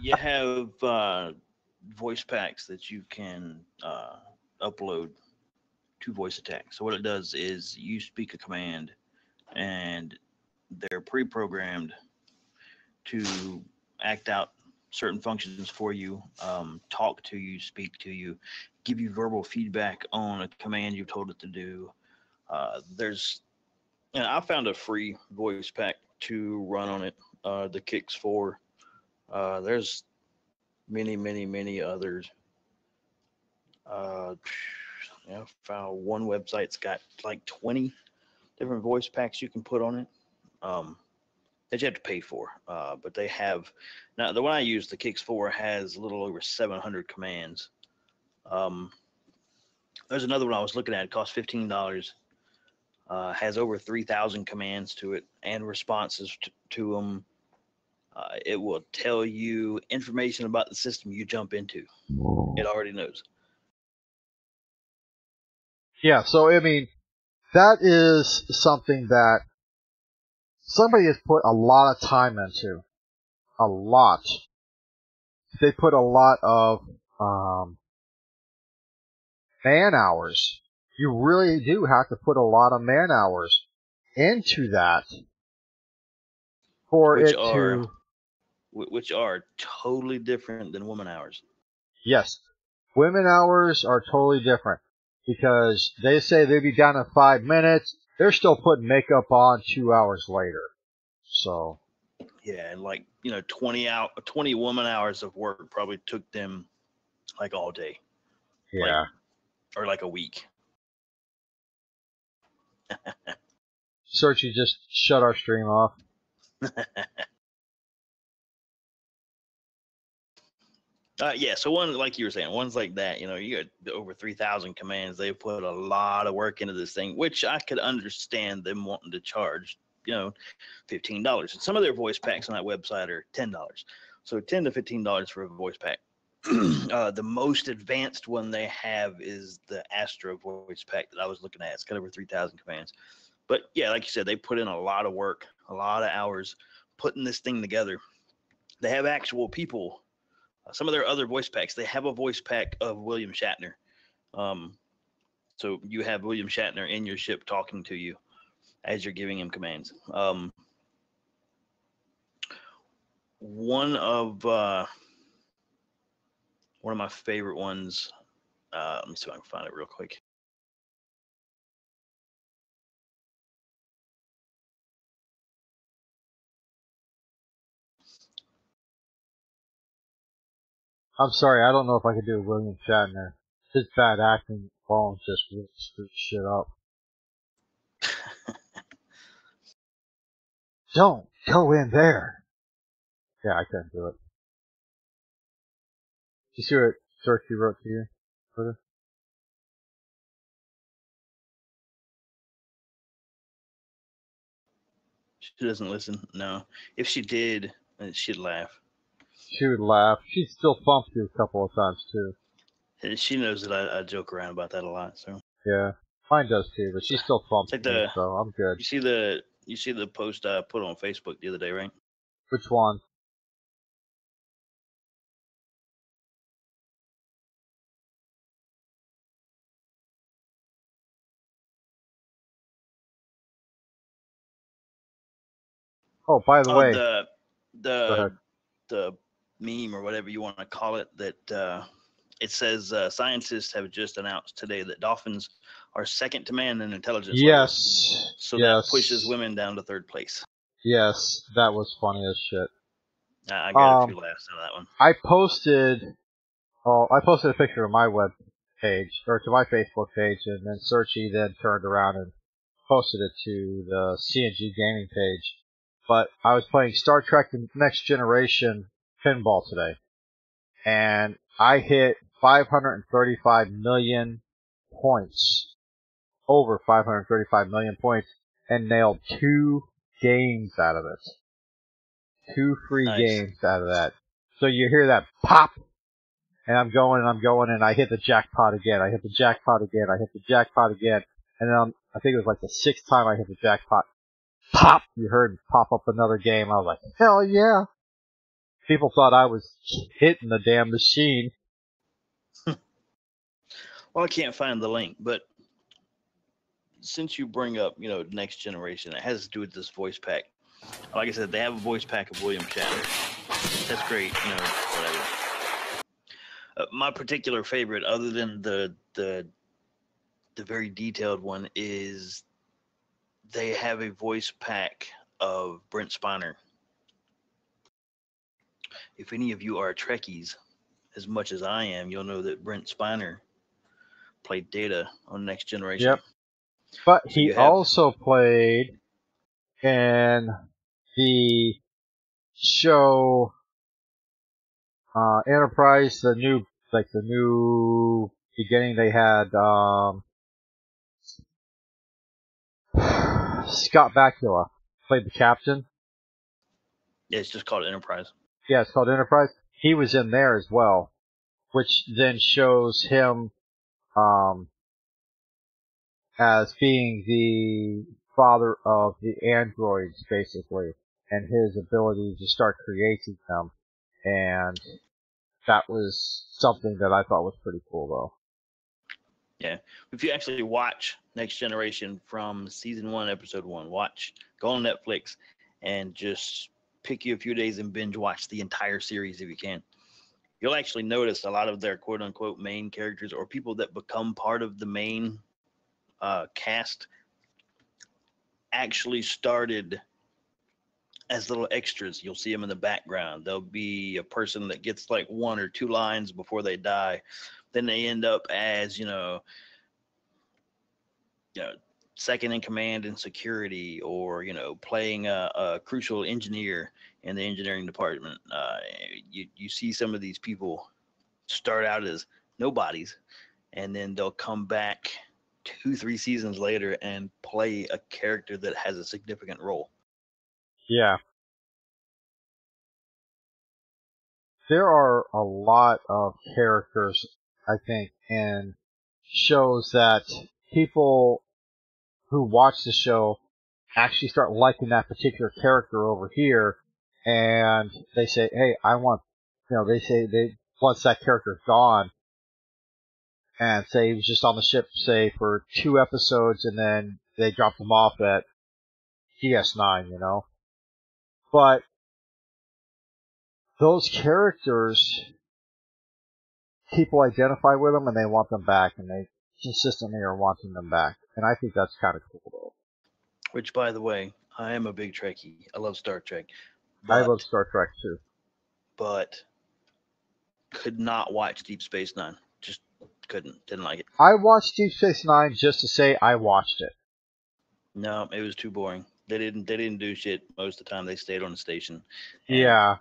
You have voice packs that you can upload to voice attack. So what it does is you speak a command and they're pre-programmed to act out certain functions for you, talk to you, speak to you, give you verbal feedback on a command you've told it to do, There's, I found a free voice pack to run on it. The Kicks 4. There's many others. I found one website's got like 20 different voice packs you can put on it. That you have to pay for. But they have, now the one I use, the Kicks 4, has a little over 700 commands. There's another one I was looking at. It costs $15. Has over 3,000 commands to it and responses to them. It will tell you information about the system you jump into. It already knows. Yeah, so I mean, that is something that somebody has put a lot of time into. A lot. They put a lot of man hours. You really do have to put a lot of man hours into that for Which it to. Which are totally different than woman hours. Yes, women hours are totally different because they say they'd be down in 5 minutes. They're still putting makeup on 2 hours later. So. Yeah, and like 20 woman hours of work probably took them like all day. Yeah. Or like a week. Searchy just shut our stream off. Yeah, so one, like you were saying, one's like that. You got over 3,000 commands. They put a lot of work into this thing, which I could understand them wanting to charge, $15. And some of their voice packs on that website are $10. So $10 to $15 for a voice pack. The most advanced one they have is the Astra voice pack that I was looking at. It's got over 3,000 commands. But yeah, like you said, they put in a lot of work, a lot of hours putting this thing together. They have actual people. Some of their other voice packs, they have a voice pack of William Shatner. So you have William Shatner in your ship talking to you as you're giving him commands. One of my favorite ones. Let me see if I can find it real quick. I'm sorry, I don't know if I could do William Shatner. His bad acting alone just really screwed shit up. Don't go in there. Yeah, I couldn't do it. Did you see what Searchy wrote to you? Twitter? She doesn't listen. No. If she did, she'd laugh. She would laugh. She'd still bump you a couple of times too. She knows that I joke around about that a lot. So yeah, mine does too. But she still bumps like me, so I'm good. You see the post I put on Facebook the other day, right? Which one? Oh, by the way, the meme or whatever you want to call it that it says scientists have just announced today that dolphins are second to man in intelligence. Yes. Levels. So yes. that pushes women down to third place. Yes, that was funny as shit. I got a few laughs out of that one. I posted a picture of my web page, or to my Facebook page, and then Searchy then turned around and posted it to the CNG gaming page. But I was playing Star Trek The Next Generation pinball today, and I hit 535 million points, over 535 million points, and nailed 2 games out of it. 2 free games out of that. So you hear that pop, and I'm going, and I hit the jackpot again. I hit the jackpot again. I hit the jackpot again. And then I think it was like the 6th time I hit the jackpot. Pop! You heard me pop up another game. I was like, hell yeah! People thought I was hitting the damn machine. Well, I can't find the link, but since you bring up, Next Generation, it has to do with this voice pack. Like I said, they have a voice pack of William Shatner. That's great, whatever. My particular favorite, other than the the very detailed one is they have a voice pack of Brent Spiner. If any of you are Trekkies, as much as I am, you'll know that Brent Spiner played Data on Next Generation. Yep. But So he you have also played in the show Enterprise, the new beginning. They had Scott Bakula played the captain. yeah, it's just called Enterprise. Yeah, it's called Enterprise. He was in there as well, which then shows him as being the father of the androids, basically, and his ability to start creating them. And that was something that I thought was pretty cool, though. Yeah, if you actually watch Next Generation from season 1, episode 1, go on Netflix and just pick you a few days and binge watch the entire series if you can. You'll actually notice a lot of their quote unquote main characters or people that become part of the main cast actually started as little extras. You'll see them in the background. There'll be a person that gets like 1 or 2 lines before they die. Then they end up as, second in command in security, or playing a crucial engineer in the engineering department. You see some of these people start out as nobodies, and then they'll come back 2-3 seasons later and play a character that has a significant role. Yeah. There are a lot of characters, I think, in shows that people who watch the show actually start liking that particular character over here, and they say, hey, I want, they say once that character's gone, and say he was just on the ship, say, for 2 episodes, and then they dropped him off at DS9, But those characters, people identify with them and they want them back, and they consistently are wanting them back. And I think that's kind of cool, though. Which, by the way, I am a big Trekkie. I love Star Trek. I love Star Trek, too. But could not watch Deep Space Nine. Just couldn't. Didn't like it. I watched Deep Space Nine just to say I watched it. No, it was too boring. They didn't do shit most of the time. They stayed on the station. And Yeah.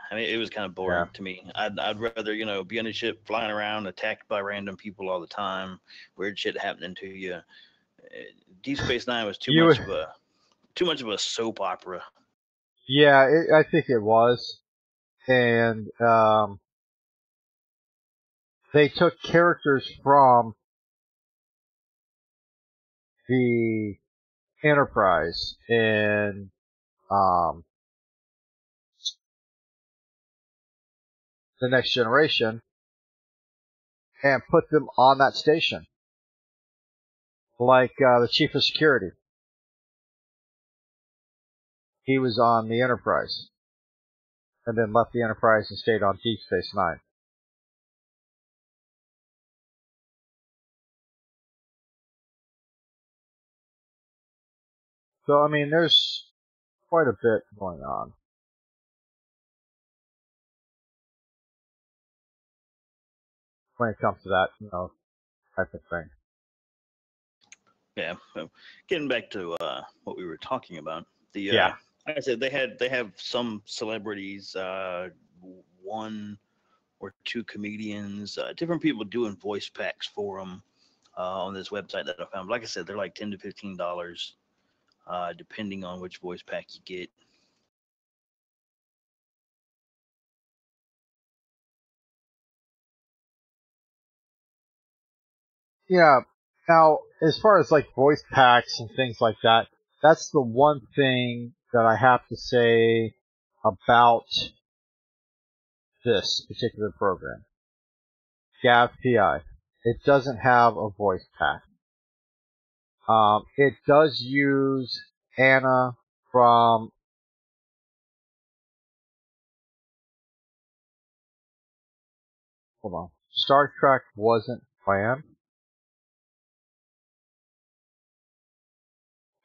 I mean, it was kind of boring to me. I'd rather be on a ship flying around, attacked by random people all the time, weird shit happening to you. Deep Space Nine was too much of a soap opera. Yeah, I think it was. And they took characters from the Enterprise in the Next Generation and put them on that station. Like the Chief of Security. He was on the Enterprise. And then left the Enterprise and stayed on Deep Space Nine. So, I mean, there's quite a bit going on. When it comes to that, type of thing. Yeah. So getting back to what we were talking about, Yeah. like I said, they have some celebrities, 1 or 2 comedians, different people doing voice packs for them on this website that I found. But like I said, they're like $10 to $15, depending on which voice pack you get. Yeah. Now, as far as like voice packs and things like that, that's the one thing that I have to say about this particular program. GAV-PI. It doesn't have a voice pack. It does use Anna from hold on. Star Trek wasn't planned.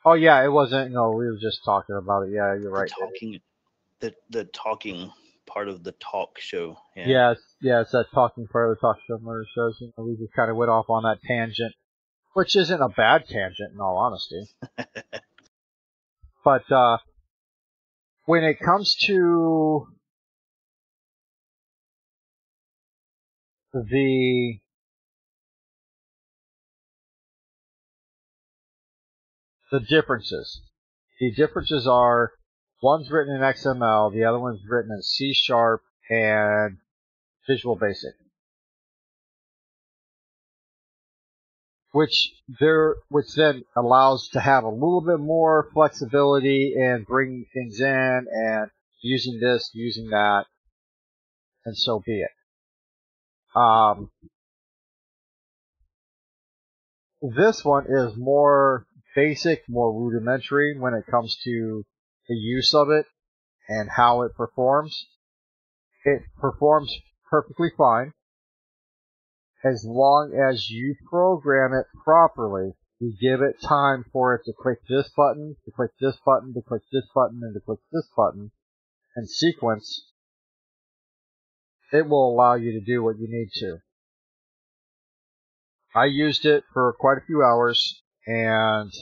Oh yeah, it wasn't. No, we were just talking about it. Yeah, you're right. The talking part of the talk show. Yeah. Yeah, it's that talking part of the talk show murder shows. You know, we just kind of went off on that tangent, which isn't a bad tangent in all honesty. But when it comes to the differences, the differences are one's written in XML, the other one's written in C# and Visual Basic. Which then allows to have a little bit more flexibility in bringing things in and using this, using that, and so be it. This one is more basic, more rudimentary when it comes to the use of it and how it performs. It performs perfectly fine as long as you program it properly. You give it time for it to click this button, to click this button, to click this button, and to click this button, and sequence. It will allow you to do what you need to. I used it for quite a few hours, and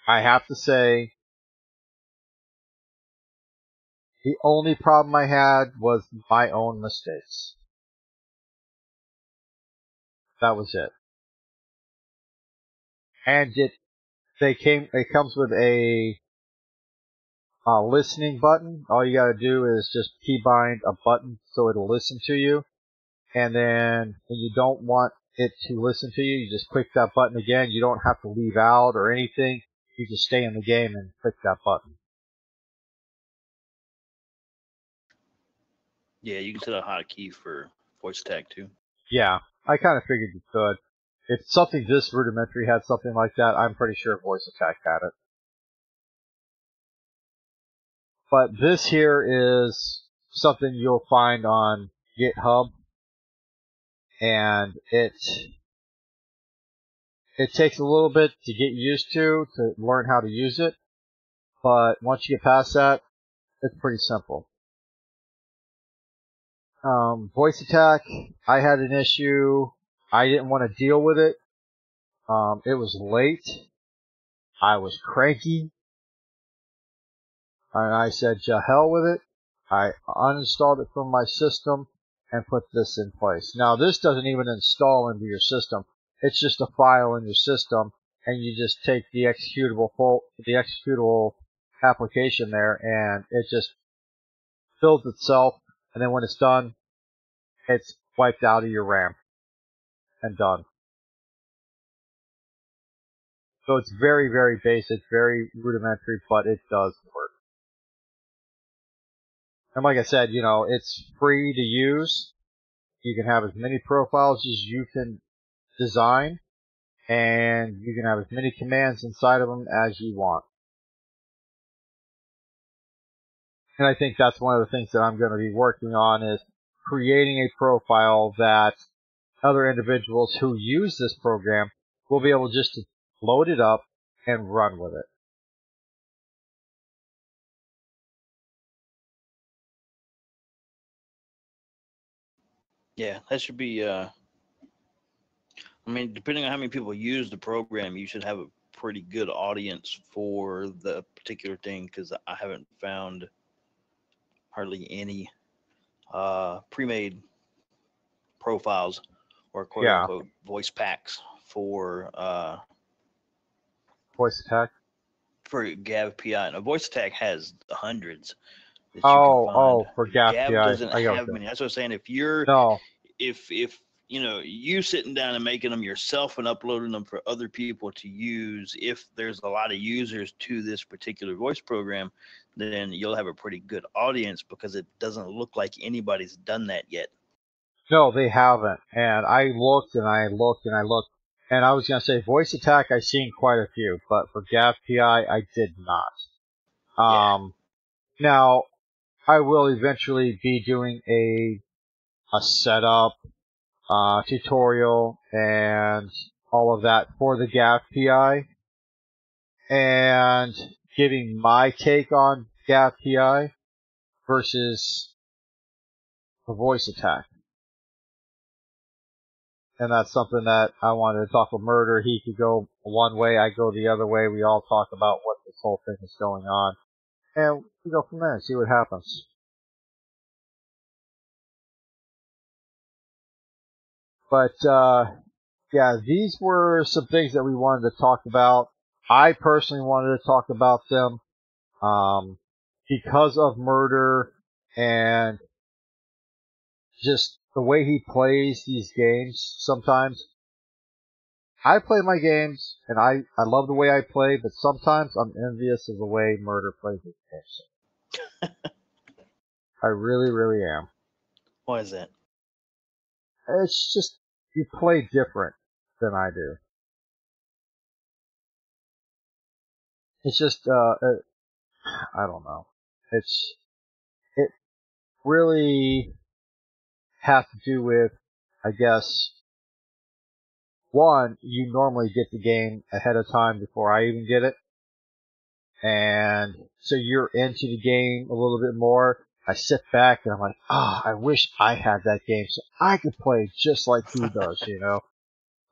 I have to say, the only problem I had was my own mistakes. That was it. And it comes with a listening button. All you gotta do is just keybind a button so it'll listen to you. And then when you don't want it to listen to you, you just click that button again. You don't have to leave out or anything. You just stay in the game and click that button. Yeah, you can set a hotkey for voice attack too. Yeah, I kind of figured you could. If something this rudimentary had something like that, I'm pretty sure Voice Attack had it. But this here is something you'll find on GitHub, and it takes a little bit to get used to learn how to use it, but once you get past that, it's pretty simple. Voice Attack, I had an issue. I didn't want to deal with it. It was late. I was cranky. And I said, to hell with it. I uninstalled it from my system and put this in place. Now, this doesn't even install into your system. It's just a file in your system, and you just take the executable application there, and it just builds itself, and then when it's done, it's wiped out of your RAM and done. So it's very, very basic, very rudimentary, but it does work. And like I said, you know, it's free to use. You can have as many profiles as you can design, and you can have as many commands inside of them as you want. And I think that's one of the things that I'm going to be working on is creating a profile that other individuals who use this program will be able just to load it up and run with it. Yeah, that should be. I mean, depending on how many people use the program, you should have a pretty good audience for the particular thing. Because I haven't found hardly any pre-made profiles or quote Yeah. unquote voice packs for Voice Attack. Gav PI. Now, Voice Attack has hundreds that you can find. For Gav Gav PI. doesn't I got have you. many. That's what I'm saying. If you're No. if you know you sitting down and making them yourself and uploading them for other people to use, if there's a lot of users to this particular voice program, then you'll have a pretty good audience because it doesn't look like anybody's done that yet. No, they haven't. And I looked and I looked and I looked. And I was going to say Voice Attack, I've seen quite a few, but for Gav PI, I did not. Now, I will eventually be doing a setup, tutorial, and all of that for the Gav PI. and giving my take on Gap PI versus the voice attack. And that's something that I wanted to talk with Murder. He could go one way, I go the other way. We all talk about what this whole thing is going on. And we go from there and see what happens. But, yeah, these were some things that we wanted to talk about. I personally wanted to talk about them, because of Murder and just the way he plays these games sometimes. I play my games, and I love the way I play, but sometimes I'm envious of the way Murder plays his games. I really, really am. Why is that? It's just, you play different than I do. It's just, I don't know. It really has to do with, I guess, one, you normally get the game ahead of time before I even get it. And so you're into the game a little bit more. I sit back and I'm like, I wish I had that game so I could play just like he does, you know?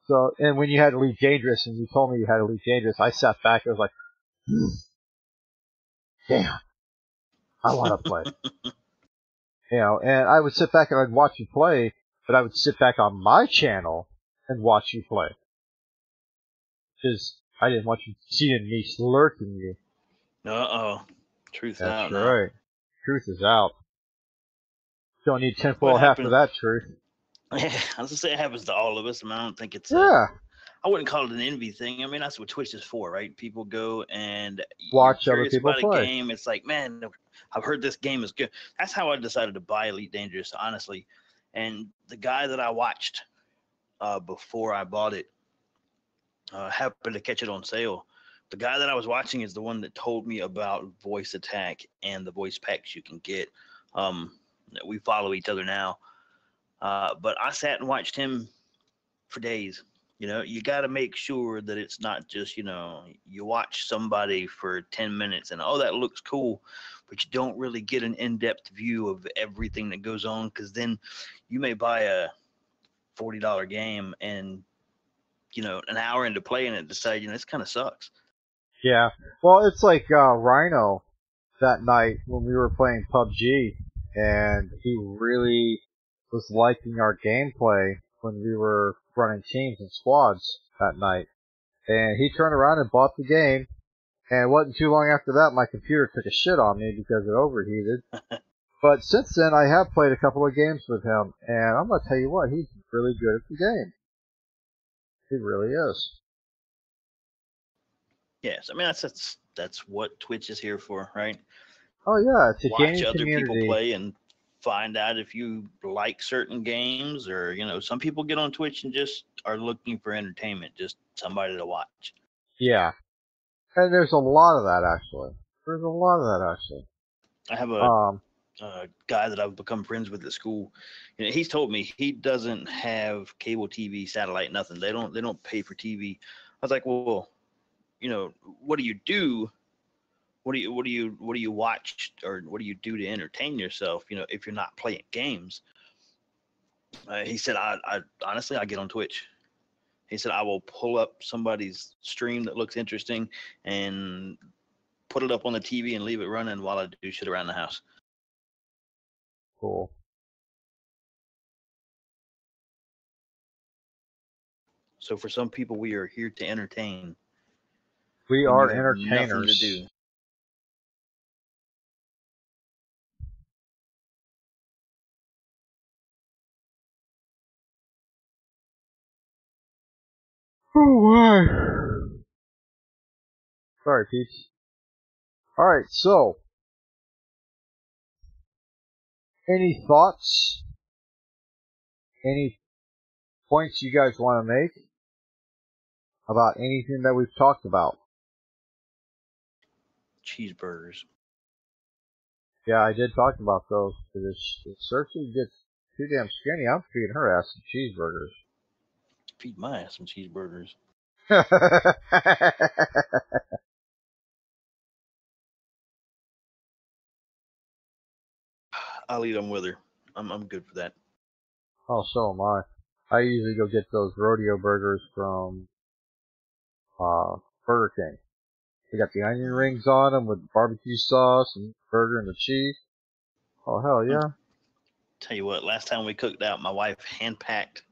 So, and when you had Elite Dangerous and you told me you had Elite Dangerous, I sat back and was like, damn, I want to play. You know, and I would sit back and I'd watch you play, but I would sit back on my channel and watch you play. Because I didn't want you seeing me lurking you. Uh-oh. Truth out That's now. right. Truth is out. Don't need What tinfoil hat for happened? that truth. Yeah, I was gonna say it happens to all of us. I mean, I don't think it's Yeah. I wouldn't call it an envy thing. I mean, that's what Twitch is for, right? People go and Watch you're other curious people about play. a game. It's like, man, I've heard this game is good. That's how I decided to buy Elite Dangerous, honestly. And the guy that I watched before I bought it happened to catch it on sale. The guy that I was watching is the one that told me about voice attack and the voice packs you can get. We follow each other now. But I sat and watched him for days. You know, you got to make sure that it's not just, you watch somebody for 10 minutes and, oh, that looks cool, but you don't really get an in-depth view of everything that goes on, because then you may buy a $40 game and, an hour into playing it, decide, this kind of sucks. Yeah. Well, it's like Rhino that night when we were playing PUBG, and he really was liking our gameplay when we were running teams and squads that night. And he turned around and bought the game, and it wasn't too long after that my computer took a shit on me because it overheated. But since then, I have played a couple of games with him, and I'm going to tell you what, he's really good at the game. He really is. Yes, I mean, that's what Twitch is here for, right? Oh yeah, it's a Watch gaming other community. people play and find out if you like certain games, or some people get on Twitch and just are looking for entertainment, just somebody to watch. Yeah, and there's a lot of that actually. There's a lot of that actually. I have a guy that I've become friends with at school. He's told me he doesn't have cable TV, satellite, nothing. They don't pay for TV. I was like, well, what do you do? What do you watch, or what do you do to entertain yourself? If you're not playing games. He said, I honestly, I get on Twitch. He said, I will pull up somebody's stream that looks interesting and put it up on the TV and leave it running while I do shit around the house. Cool. So for some people, we are here to entertain. We when are you have entertainers. nothing to do. Oh my. Sorry, Peach. Alright, so. Any thoughts? Any points you guys want to make about anything that we've talked about? Cheeseburgers. Yeah, I did talk about those. If Cersei gets too damn skinny, I'm feeding her ass some cheeseburgers. Feed my ass some cheeseburgers. I'll eat them with her. I'm good for that. Oh, so am I. I usually go get those rodeo burgers from Burger King. They got the onion rings on them with barbecue sauce and burger and the cheese. Oh, hell yeah. Tell you what, last time we cooked out, my wife hand packed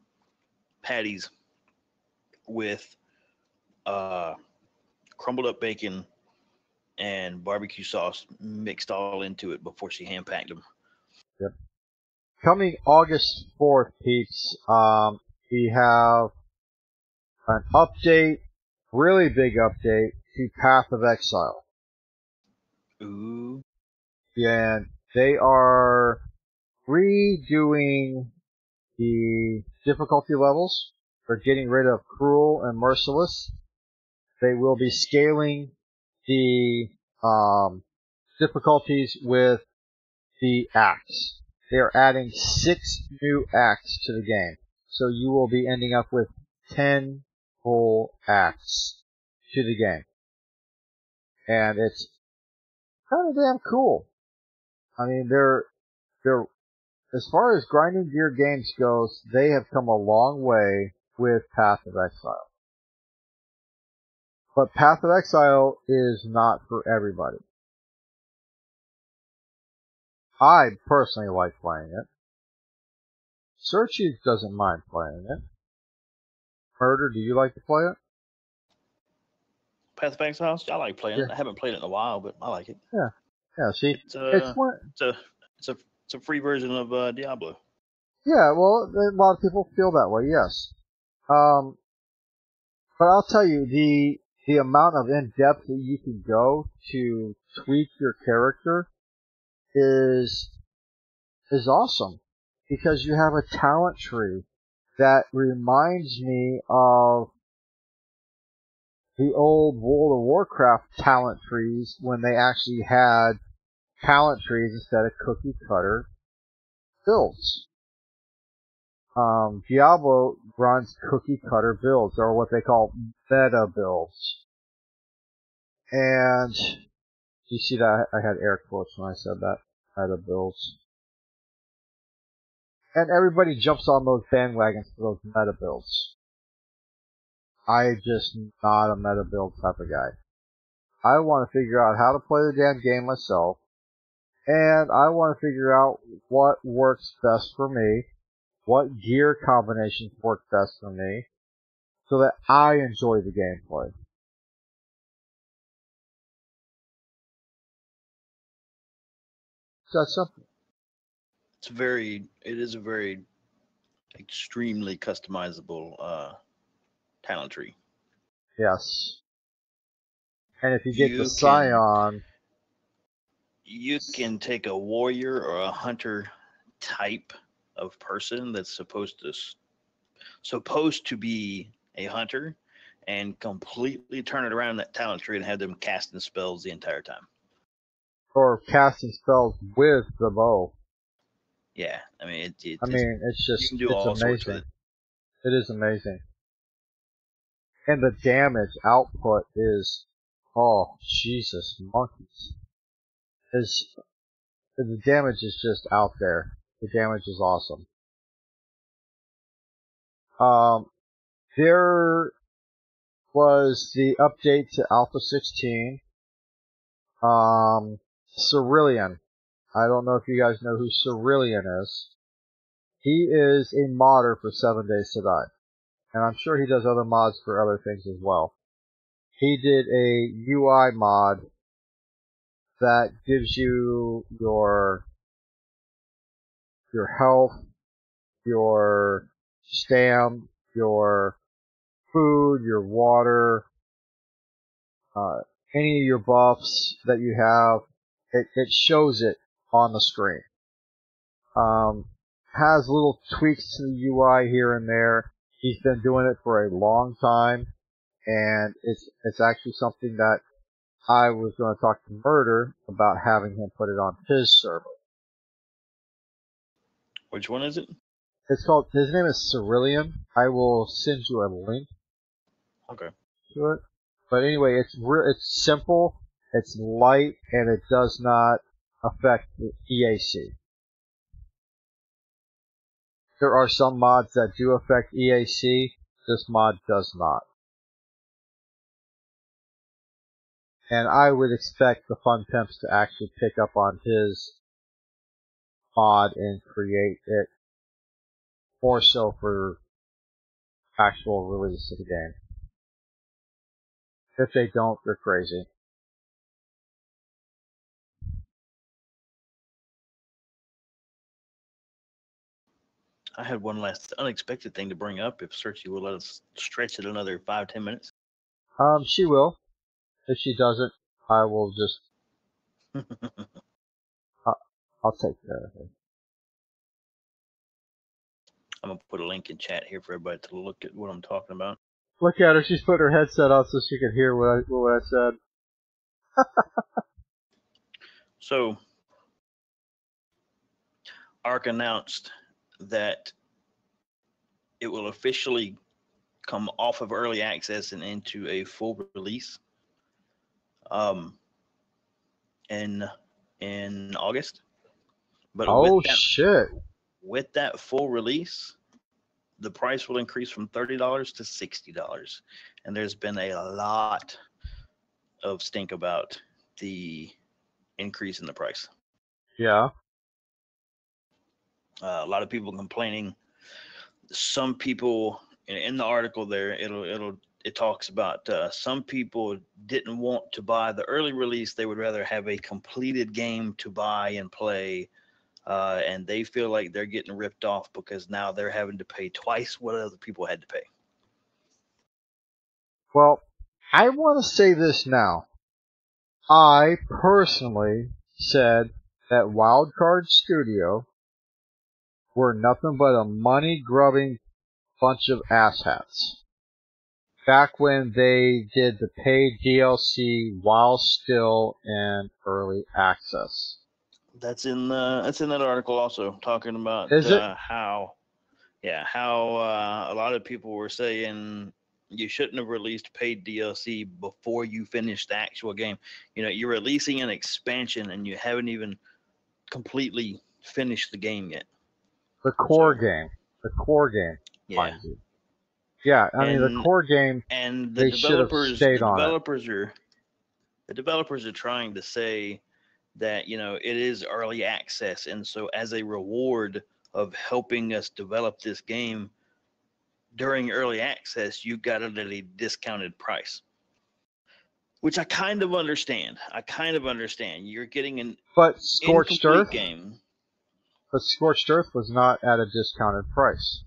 patties with crumbled up bacon and barbecue sauce mixed all into it before she hand packed them. Yep. Coming August 4th, peeps, we have an update, really big update, to Path of Exile. Ooh. Yeah, and they are redoing the difficulty levels. They're getting rid of Cruel and Merciless. They will be scaling the difficulties with the acts. They are adding 6 new acts to the game. So you will be ending up with 10 full acts to the game. And it's kind of damn cool. I mean, they're as far as grinding gear games goes, they have come a long way with Path of Exile. But Path of Exile is not for everybody. I personally like playing it. Searchy doesn't mind playing it. Murder, do you like to play it? Path of Exiles, I like playing it. I haven't played it in a while, but I like it. Yeah. Yeah, see, It's a free version of Diablo. Yeah, well, a lot of people feel that way, yes. But I'll tell you, the amount of in-depth that you can go to tweak your character is awesome. Because you have a talent tree that reminds me of the old World of Warcraft talent trees when they actually had talent trees instead of cookie cutter builds. Diablo runs cookie cutter builds, or what they call meta builds. And you see that I had air quotes when I said that, meta builds. And everybody jumps on those bandwagons for those meta builds. I'm just not a meta build type of guy. I want to figure out how to play the damn game myself, and I want to figure out what works best for me, what gear combinations work best for me, so that I enjoy the gameplay. It's that simple. It is a very extremely customizable talent tree. Yes. And if you get the You Scion, you can take a warrior or a hunter type of person that's supposed to be a hunter and completely turn it around in that talent tree and have them casting spells the entire time. or casting spells with the bow. Yeah, I mean it's you just, can do it's all sorts with amazing. it. It is amazing. And the damage output is, oh, Jesus, monkeys. The damage is just out there. The damage is awesome. There was the update to Alpha 16. Cerulean. I don't know if you guys know who Cerulean is. He is a modder for 7 Days to Die. And I'm sure he does other mods for other things as well. He did a UI mod that gives you your health, your stam, your food, your water, any of your buffs that you have. It shows it on the screen. Has little tweaks to the UI here and there. He's been doing it for a long time, and it's actually something that I was going to talk to Murder about having him put it on his server. Which one is it? It's called, his name is Cerulean. I will send you a link Okay. to it. But anyway, it's simple, it's light, and it does not affect the EAC. there are some mods that do affect EAC. This mod does not. And I would expect the Fun Pimps to actually pick up on his mod and create it more so for actual release of the game. If they don't, they're crazy. I had one last unexpected thing to bring up. If Cersei will let us stretch it another 5-10 minutes. She will. If she doesn't, I will just. I'll take care of it. I'm gonna put a link in chat here for everybody to look at what I'm talking about. Look at her. She's put her headset on so she can hear what I said. So, ARK announced that it will officially come off of early access and into a full release in August. But shit. With that full release, the price will increase from $30 to $60. And there's been a lot of stink about the increase in the price. Yeah. A lot of people complaining. Some people in the article there, it talks about some people didn't want to buy the early release. They would rather have a completed game to buy and play. And they feel like they're getting ripped off because now they're having to pay twice what other people had to pay. Well, I want to say this now. I personally said that Wildcard Studio were nothing but a money-grubbing bunch of asshats. Back when they did the paid DLC while still in early access. That's in that article also, talking about how a lot of people were saying you shouldn't have released paid DLC before you finished the actual game. You know, you're releasing an expansion and you haven't even completely finished the game yet. The core game. Yeah. Mind you. Yeah, I mean the core game. And they should have stayed on it. The developers are trying to say that, you know, it is early access, and so as a reward of helping us develop this game during early access, you got it at a discounted price, which I kind of understand. You're getting an Scorched Earth game. But Scorched Earth was not at a discounted price.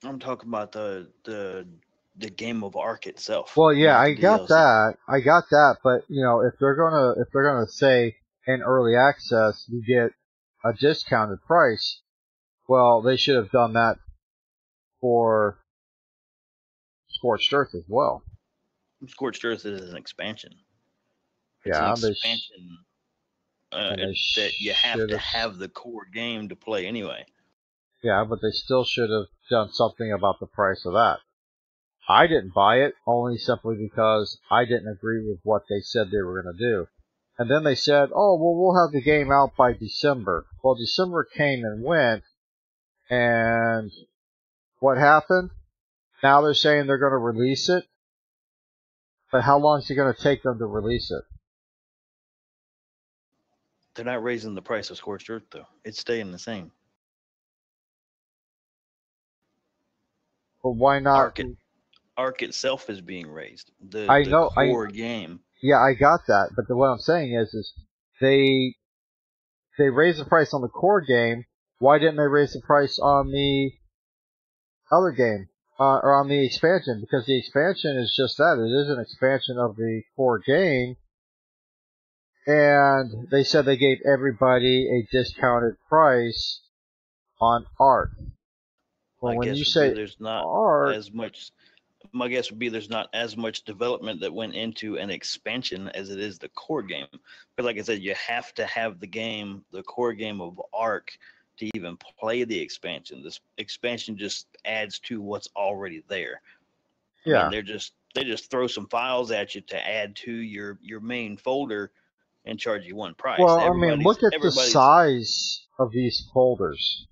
I'm talking about the game of ARK itself. Well, yeah, I DLC. got that. But you know, if they're gonna say in early access you get a discounted price, well, they should have done that for Scorched Earth as well. Scorched Earth is an expansion. It's an expansion that you have to have the core game to play anyway. Yeah, but they still should have done something about the price of that. I didn't buy it only simply because I didn't agree with what they said they were going to do. And then they said, oh, well, we'll have the game out by December. Well, December came and went, and what happened? Now they're saying they're going to release it. But how long is it going to take them to release it? They're not raising the price of Scorched Earth, though. It's staying the same. But why not? ARK itself is being raised. The core game. Yeah, I got that. But what I'm saying is they raised the price on the core game. Why didn't they raise the price on the other game? Or on the expansion? Because the expansion is just that. It is an expansion of the core game. And they said they gave everybody a discounted price on ARK. Well, when you say there's not ARK, as much. My guess would be there's not as much development that went into an expansion as it is the core game. But like I said, you have to have the core game of ARK, to even play the expansion. This expansion just adds to what's already there. I mean, they just throw some files at you to add to your main folder, and charge you one price. Well, I mean, look at the everybody's size of these folders.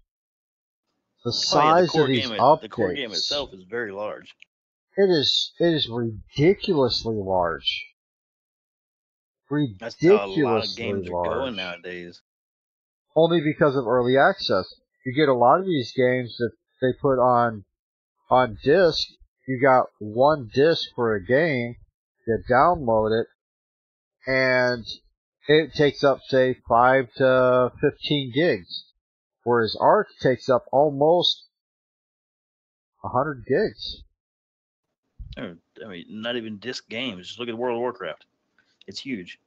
The Oh yeah, size of these updates. the core game itself is very large. It is ridiculously large. That's how a lot of Ridiculously games are large. going nowadays. Only because of early access. You get a lot of these games that they put on disc. You got one disc for a game. You download it, and it takes up, say, 5 to 15 gigs. Whereas Arc takes up almost 100 gigs. I mean, not even disc games. Just look at World of Warcraft. It's huge.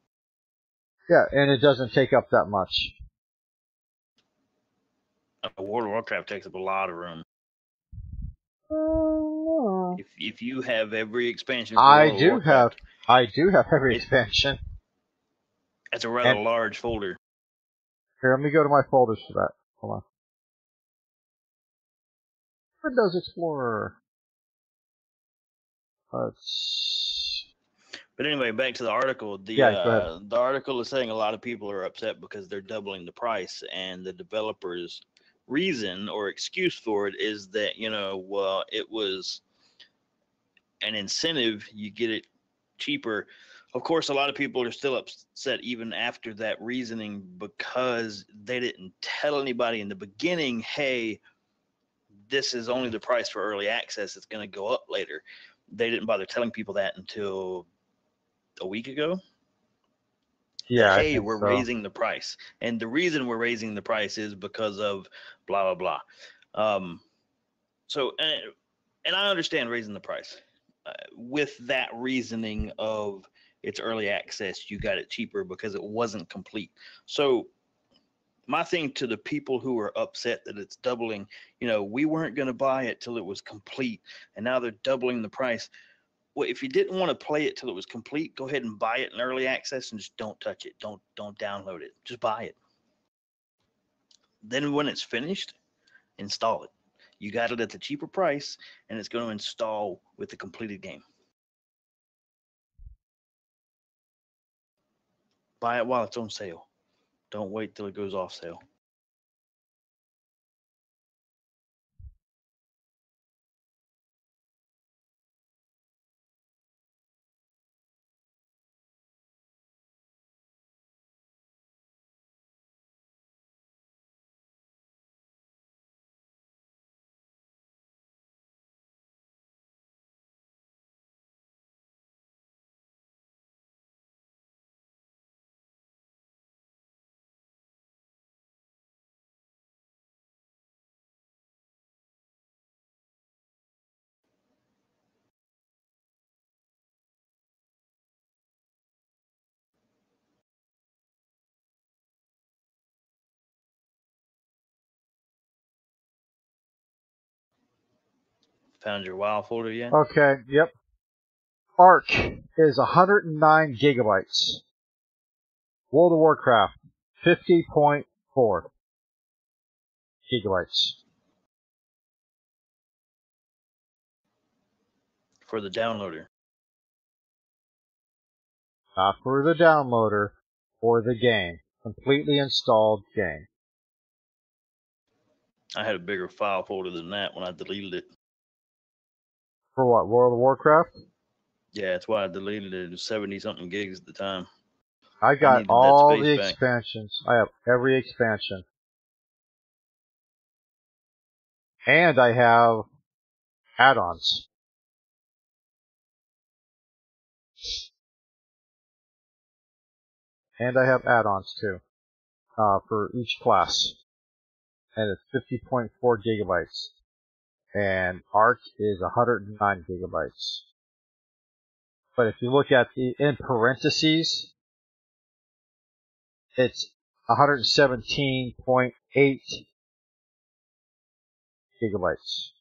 Yeah, and it doesn't take up that much. World of Warcraft takes up a lot of room. If you have every expansion for I World of do Warcraft, have every expansion. That's a rather large folder. Here, let me go to my folders for that. Hold on. Windows Explorer. But anyway, back to the article. Go ahead. The article is saying a lot of people are upset because they're doubling the price, and the developers' reason or excuse for it is that, well, it was an incentive. You get it cheaper. Of course, a lot of people are still upset even after that reasoning because they didn't tell anybody in the beginning, hey, this is only the price for early access. It's going to go up later. They didn't bother telling people that until a week ago. Yeah, that, hey, we're raising the price. And the reason we're raising the price is because of blah, blah, blah. So, and I understand raising the price. With that reasoning of it's early access, you got it cheaper because it wasn't complete. So my thing to the people who are upset that it's doubling, we weren't going to buy it till it was complete, and now they're doubling the price. Well, if you didn't want to play it till it was complete, go ahead and buy it in early access and just don't touch it. Don't download it. Just buy it. Then when it's finished, install it. You got it at the cheaper price, and it's going to install with the completed game. Buy it while it's on sale. Don't wait till it goes off sale. Found your WoW folder yet? Okay, yep. Arc is 109 gigabytes. World of Warcraft, 50.4 gigabytes. For the downloader. Not for the downloader, for the game. Completely installed game. I had a bigger file folder than that when I deleted it. For what, World of Warcraft? Yeah, that's why I deleted it. It was 70-something gigs at the time. I got all the expansions. I have every expansion. And I have add-ons. And I have add-ons too, for each class. And it's 50.4 gigabytes. And Arc is 109 gigabytes. But if you look at the in parentheses, it's 117.8 gigabytes.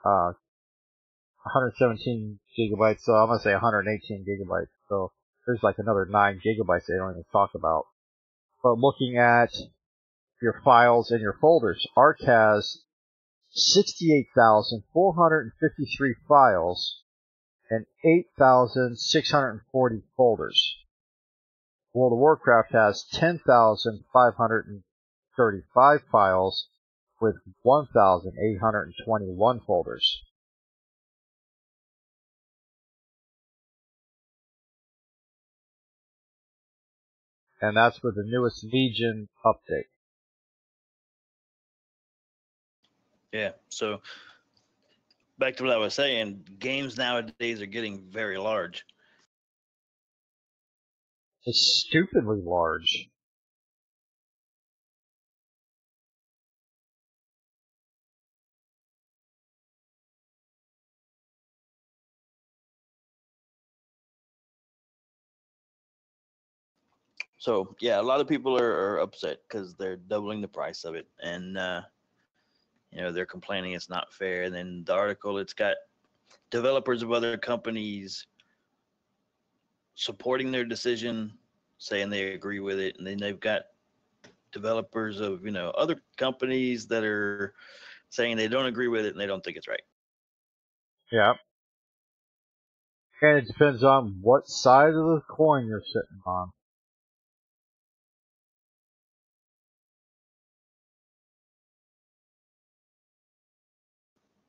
117 gigabytes, so I'm going to say 118 gigabytes. So there's like another 9 gigabytes they don't even talk about. But looking at your files and your folders, Arc has 68,453 files and 8,640 folders. World of Warcraft has 10,535 files with 1,821 folders. And that's with the newest Legion update. Yeah. So back to what I was saying, games nowadays are getting very large. It's stupidly large. So yeah, a lot of people are upset because they're doubling the price of it, and they're complaining it's not fair. And then the article, it's got developers of other companies supporting their decision, saying they agree with it, and then they've got developers of other companies that are saying they don't agree with it and they don't think it's right. Yeah. And it depends on what side of the coin you're sitting on.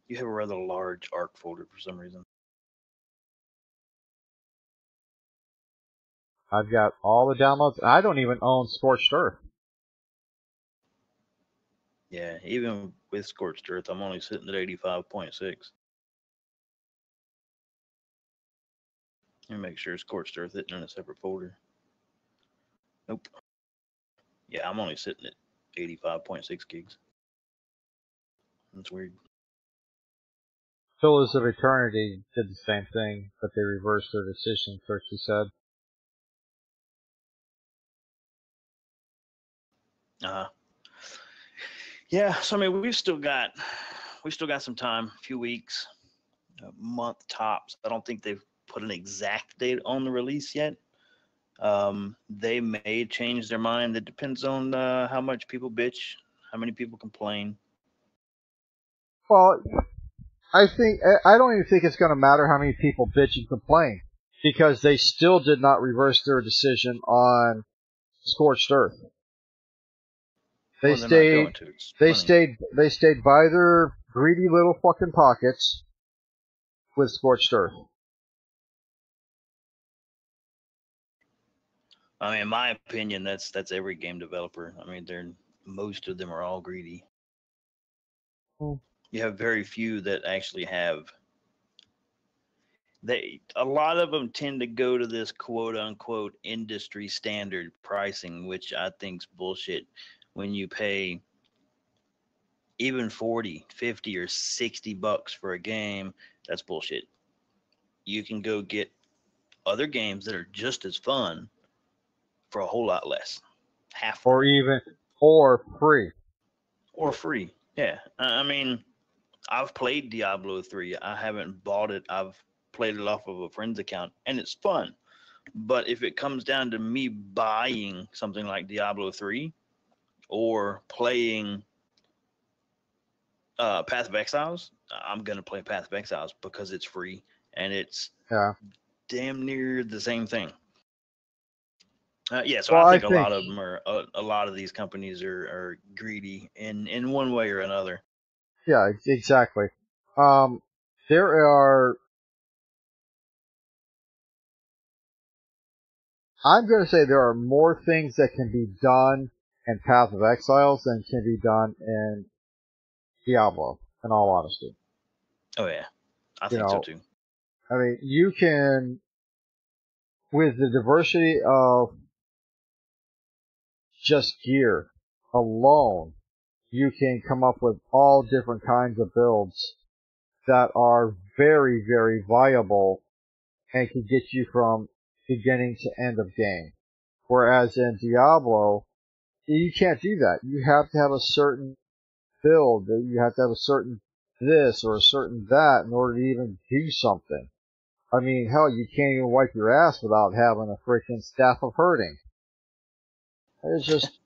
You have a rather large ARC folder for some reason. I've got all the downloads. I don't even own Scorched Earth. Yeah, even with Scorched Earth, I'm only sitting at 85.6. Let me make sure Scorched Earth isn't in a separate folder. Nope. Yeah, I'm only sitting at 85.6 gigs. That's weird. Pillars of Eternity did the same thing, but they reversed their decision, Kirksey said. Uh-huh. Yeah, so I mean, we've still got some time, a few weeks, a month tops. I don't think they've put an exact date on the release yet. They may change their mind. It depends on how much people bitch, how many people complain. Well, I don't even think it's going to matter how many people bitch and complain, because they still did not reverse their decision on Scorched Earth. They Well, they're not going to. It's funny. They stayed by their greedy little fucking pockets with Scorched Earth. I mean, in my opinion, that's every game developer. I mean, most of them are all greedy. You have very few that actually have. A lot of them tend to go to this quote unquote industry standard pricing, which I think's bullshit. When you pay even 40, 50, or $60 for a game, that's bullshit. You can go get other games that are just as fun for a whole lot less, half Or free. or free. Yeah, I mean, I've played Diablo 3. I haven't bought it. I've played it off of a friend's account, and it's fun. But if it comes down to me buying something like Diablo 3 or playing Path of Exiles, I'm going to play Path of Exiles because it's free and it's damn near the same thing. So well, I think a lot of them are, a lot of these companies are greedy in one way or another. Yeah, exactly. There are, I'm going to say there are more things that can be done in Path of Exiles than can be done in Diablo, in all honesty. Oh, yeah. I think so, too. I mean, you can, with the diversity of just gear alone, you can come up with all different kinds of builds that are very, very viable and can get you from beginning to end of game. Whereas in Diablo, you can't do that. You have to have a certain build, you have to have a certain this or a certain that in order to even do something. I mean, hell, you can't even wipe your ass without having a freaking staff of herding. It's just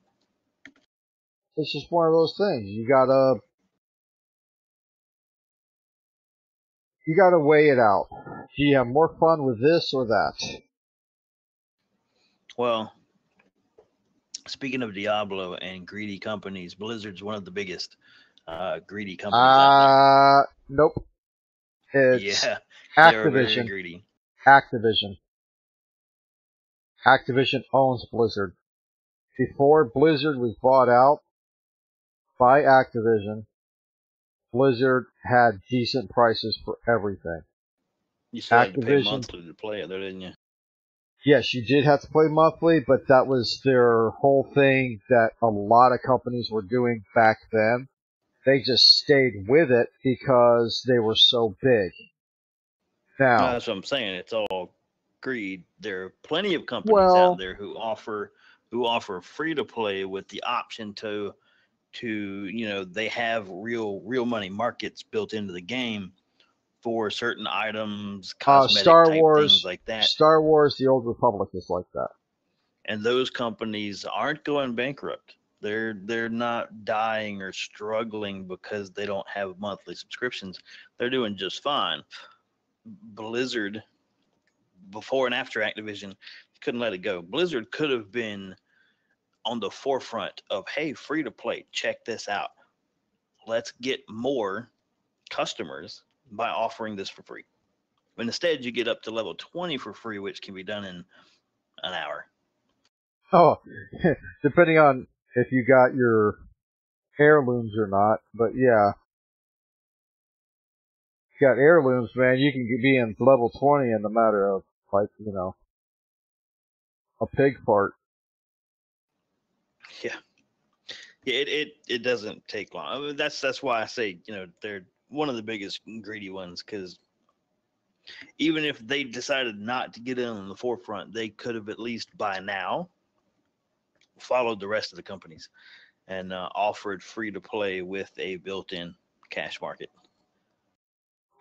one of those things. You gotta weigh it out. Do you have more fun with this or that? Well, Speaking of Diablo and greedy companies, Blizzard's one of the biggest greedy companies out Nope. there. It's Yeah, they're very Activision. greedy. Activision. Activision owns Blizzard. Before Blizzard was bought out by Activision, Blizzard had decent prices for everything. You still had to pay Activision, monthly to play it, though, didn't you? yes, you did have to play monthly, but that was their whole thing that a lot of companies were doing back then. They just stayed with it because they were so big. No, Now, that's what I'm saying. It's all greed. There are plenty of companies out well, there who offer free to play with the option to they have real money markets built into the game for certain items, cosmetic Star type things Wars, like that. Star Wars: The Old Republic is like that. And those companies aren't going bankrupt. They're not dying or struggling because they don't have monthly subscriptions. They're doing just fine. Blizzard, before and after Activision, couldn't let it go. Blizzard could have been on the forefront of, hey, free to play, check this out. Let's get more customers by offering this for free. But instead, you get up to level 20 for free, which can be done in an hour. Oh, depending on if you got your heirlooms or not, but yeah. If you got heirlooms, man, you can be in level 20 in a matter of, like, a pig fart. Yeah. Yeah, it doesn't take long. I mean, that's why I say, they're one of the biggest greedy ones, because even if they decided not to get in on the forefront, they could have at least by now followed the rest of the companies and offered free to play with a built-in cash market.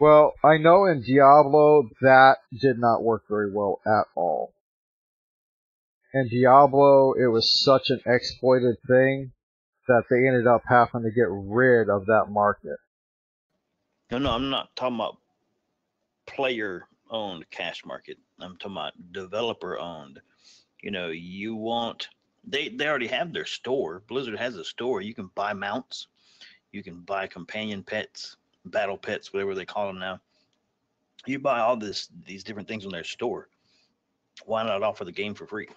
Well, I know in Diablo that did not work very well at all. In Diablo, it was such an exploited thing that they ended up having to get rid of that market. No, I'm not talking about player-owned cash market. I'm talking about developer-owned. You want they already have their store. Blizzard has a store. You can buy mounts. You can buy companion pets, battle pets, whatever they call them now. You buy all these different things on their store. Why not offer the game for free?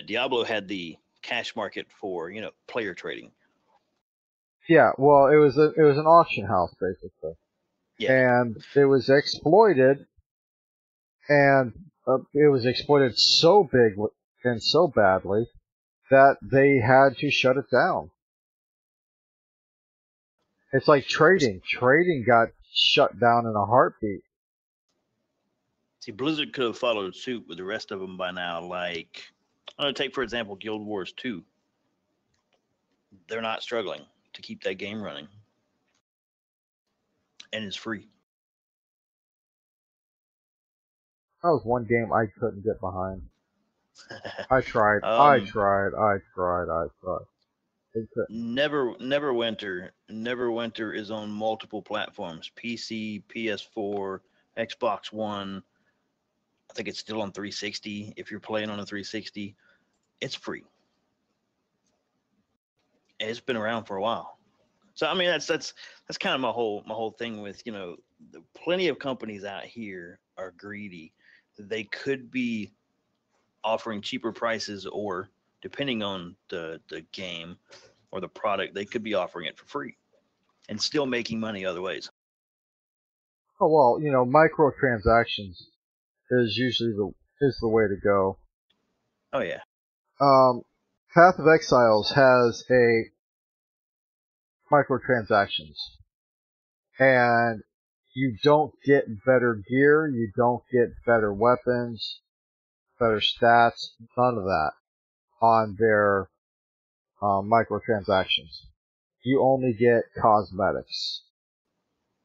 Diablo had the cash market for player trading. Yeah, well, it was an auction house basically, Yeah, and it was exploited, and it was exploited so big and so badly that they had to shut it down. It's like trading. Trading got shut down in a heartbeat. see, Blizzard could have followed suit with the rest of them by now. Like, I'm gonna take for example Guild Wars 2. They're not struggling to keep that game running, and it's free. That was one game I couldn't get behind. I tried. um, It couldn't. Neverwinter is on multiple platforms: PC, PS4, Xbox One. I think it's still on 360. If you're playing on a 360, it's free. And it's been around for a while. So I mean, that's kind of my whole thing with plenty of companies out here are greedy. They could be offering cheaper prices, or depending on the game or the product, they could be offering it for free and still making money other ways. Oh well, microtransactions is usually the way to go. Oh yeah. Path of Exiles has a microtransactions, and you don't get better gear, you don't get better weapons, better stats, none of that on their microtransactions. You only get cosmetics.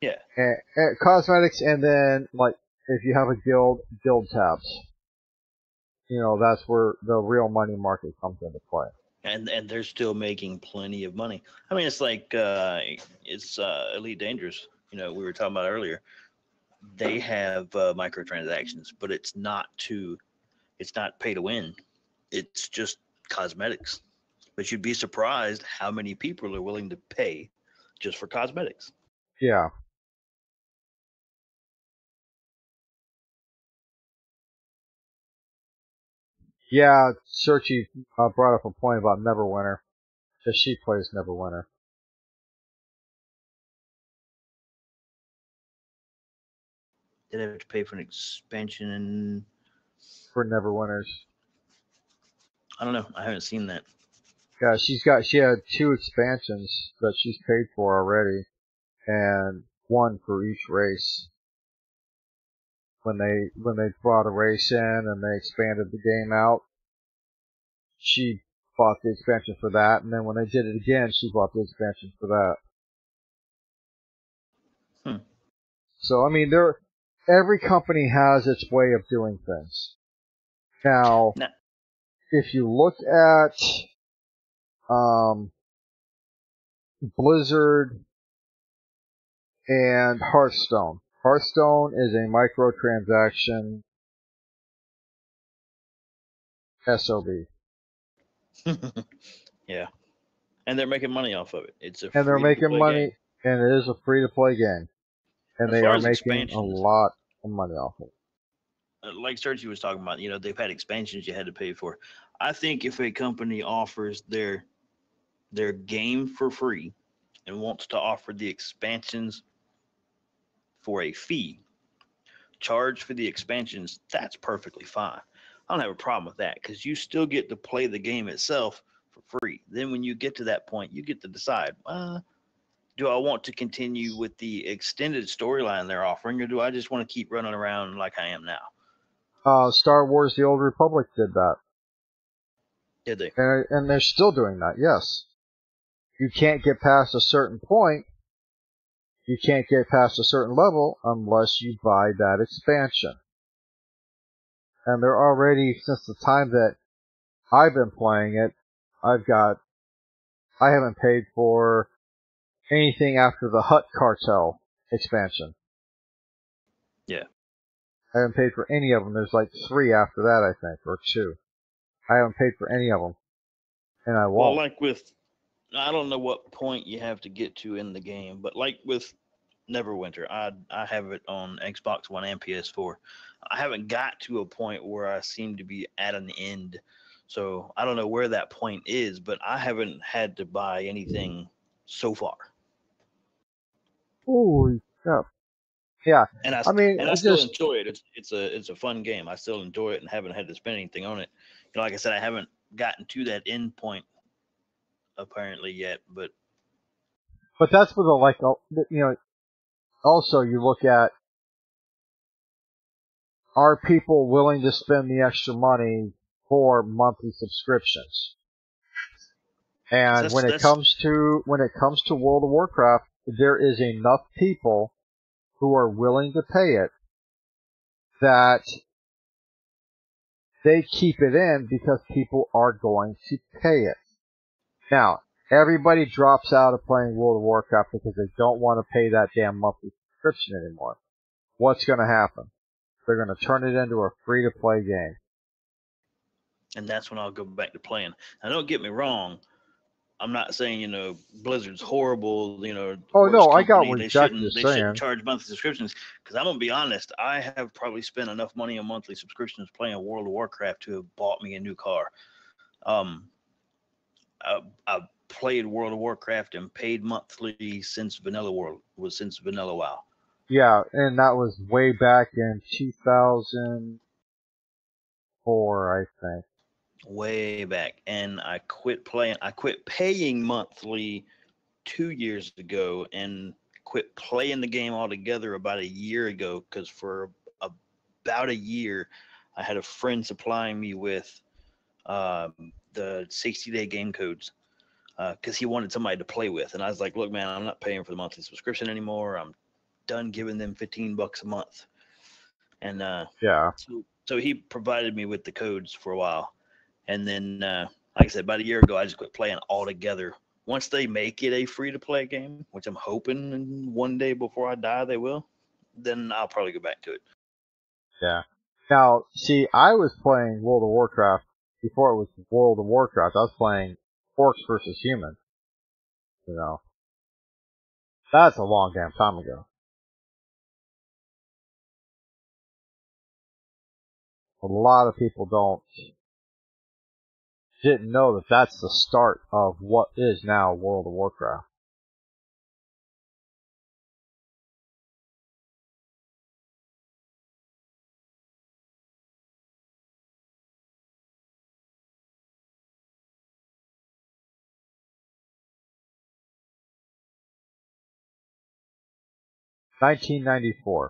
Yeah. And cosmetics, and then, like, if you have a guild tabs. That's where the real money market comes into play. And they're still making plenty of money. I mean, it's like it's Elite Dangerous. We were talking about earlier. They have microtransactions, but it's not pay to win. It's just cosmetics. But you'd be surprised how many people are willing to pay just for cosmetics. Yeah. Yeah, Searchy brought up a point about Neverwinter, because she plays Neverwinter. Did I have to pay for an expansion? And For Neverwinters. I don't know. I haven't seen that. Yeah, she had 2 expansions that she's paid for already, and 1 for each race. When they brought a race in and they expanded the game out, she bought the expansion for that, and then when they did it again, she bought the expansion for that. So I mean, every company has its way of doing things. Now, if you look at Blizzard and Hearthstone. Hearthstone is a microtransaction SOB. Yeah. And they're making money off of it. It's a And they're making money, game. and it is a free-to-play game. And As they far are as making a lot of money off of it. Like Sergio was talking about, they've had expansions you had to pay for. I think if a company offers their game for free and wants to offer the expansions for a fee, charge for the expansions, that's perfectly fine. I don't have a problem with that because you still get to play the game itself for free. Then when you get to that point, you get to decide, do I want to continue with the extended storyline they're offering, or do I just want to keep running around like I am now? Star Wars The Old Republic did that. Did they? And they're still doing that, yes. You can't get past a certain point. You can't get past a certain level unless you buy that expansion. And they're already, since the time that I've been playing it, I haven't paid for anything after the Hutt Cartel expansion. Yeah. I haven't paid for any of them. There's like 3 after that, I think, or 2. I haven't paid for any of them. And I won't. Well, like with, I don't know what point you have to get to in the game, but like with Neverwinter, I have it on Xbox One and PS4. I haven't got to a point where I seem to be at an end. So I don't know where that point is, but I haven't had to buy anything so far. Holy crap. Yeah. And I still enjoy it. It's a fun game. I still enjoy it and haven't had to spend anything on it. Like I said, I haven't gotten to that end point apparently yet, but that's with also you look at, are people willing to spend the extra money for monthly subscriptions? And when it comes to World of Warcraft, there is enough people who are willing to pay it that they keep it in because people are going to pay it. Now, everybody drops out of playing World of Warcraft because they don't want to pay that damn monthly subscription anymore. What's going to happen? They're going to turn it into a free-to-play game. And that's when I'll go back to playing. Now, don't get me wrong. I'm not saying, Blizzard's horrible, Oh, no, I got what they Jack is saying. shouldn't charge monthly subscriptions. Because I'm going to be honest, I have probably spent enough money on monthly subscriptions playing World of Warcraft to have bought me a new car. I played World of Warcraft and paid monthly since Vanilla WoW. Yeah, and that was way back in 2004, I think. Way back, and I quit paying monthly 2 years ago, and quit playing the game altogether about a year ago, because for about a year I had a friend supplying me with the 60-day game codes because he wanted somebody to play with, and I was like, look man, I'm not paying for the monthly subscription anymore. I'm done giving them $15 a month. And yeah, so he provided me with the codes for a while. And then, like I said, about a year ago, I just quit playing altogether. Once they make it a free-to-play game, which I'm hoping one day before I die they will, then I'll probably go back to it. Yeah. Now, see, I was playing World of Warcraft before it was World of Warcraft, I was playing Orcs versus Humans. You know, that's a long damn time ago. A lot of people didn't know that that's the start of what is now World of Warcraft. $1994.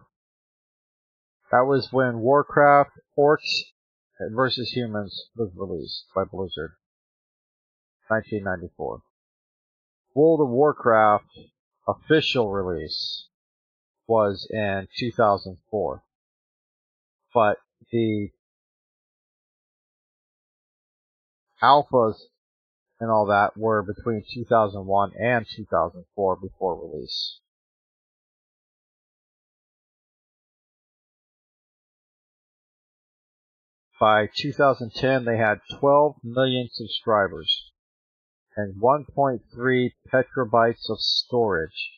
That was when Warcraft Orcs versus Humans was released by Blizzard. 1994. World of Warcraft official release was in 2004. But the alphas and all that were between 2001 and 2004 before release. By 2010, they had 12 million subscribers and 1.3 petabytes of storage,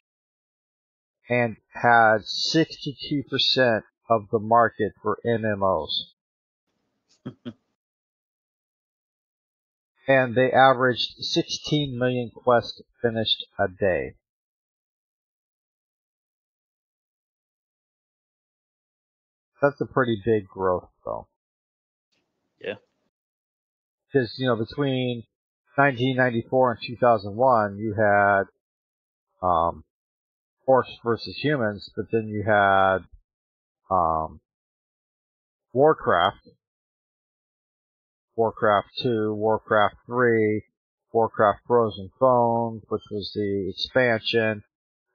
and had 62% of the market for MMOs. And they averaged 16 million quests finished a day. That's a pretty big growth, though. Yeah. Because, between 1994 and 2001, you had Orcs versus Humans, but then you had Warcraft, Warcraft 2, Warcraft 3, Warcraft Frozen Throne, which was the expansion,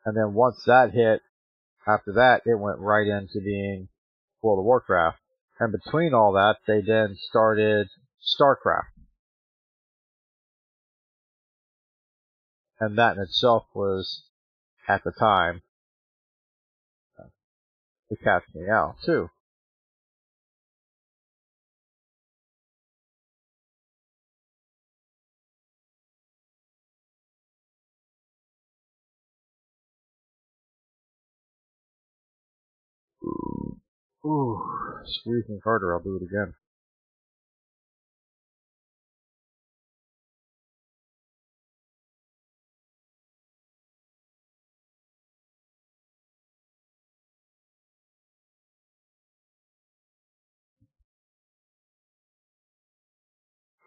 and then once that hit, after that, it went right into being World of Warcraft. And between all that, they then started StarCraft. And that in itself was, at the time, to catch me out, too. Ooh, squeeze me harder, I'll do it again.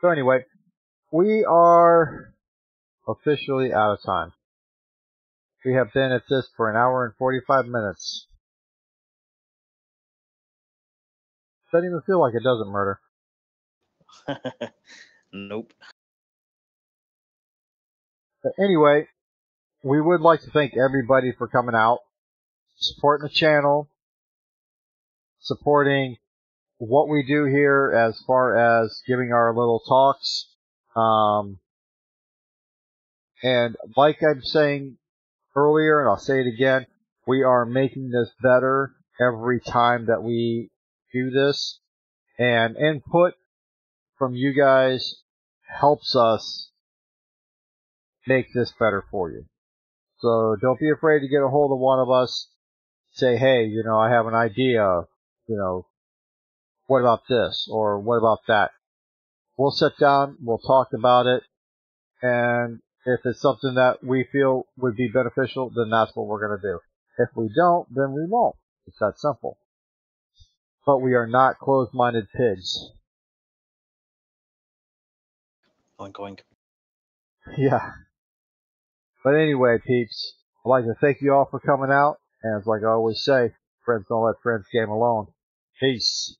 So anyway, we are officially out of time. We have been at this for 1 hour and 45 minutes. Doesn't even feel like it, does it, Murder? Nope. But anyway, we would like to thank everybody for coming out, supporting the channel, supporting what we do here as far as giving our little talks. And like I'm saying earlier, and I'll say it again, we are making this better every time that we do this. And input from you guys helps us make this better for you. So don't be afraid to get a hold of one of us. Say, hey, I have an idea. What about this? Or what about that? We'll sit down, we'll talk about it, and if it's something that we feel would be beneficial, then that's what we're going to do. If we don't, then we won't. It's that simple. But we are not closed-minded pigs. Oink oink. Yeah. But anyway, peeps, I'd like to thank you all for coming out. And it's like I always say, friends don't let friends game alone. Peace.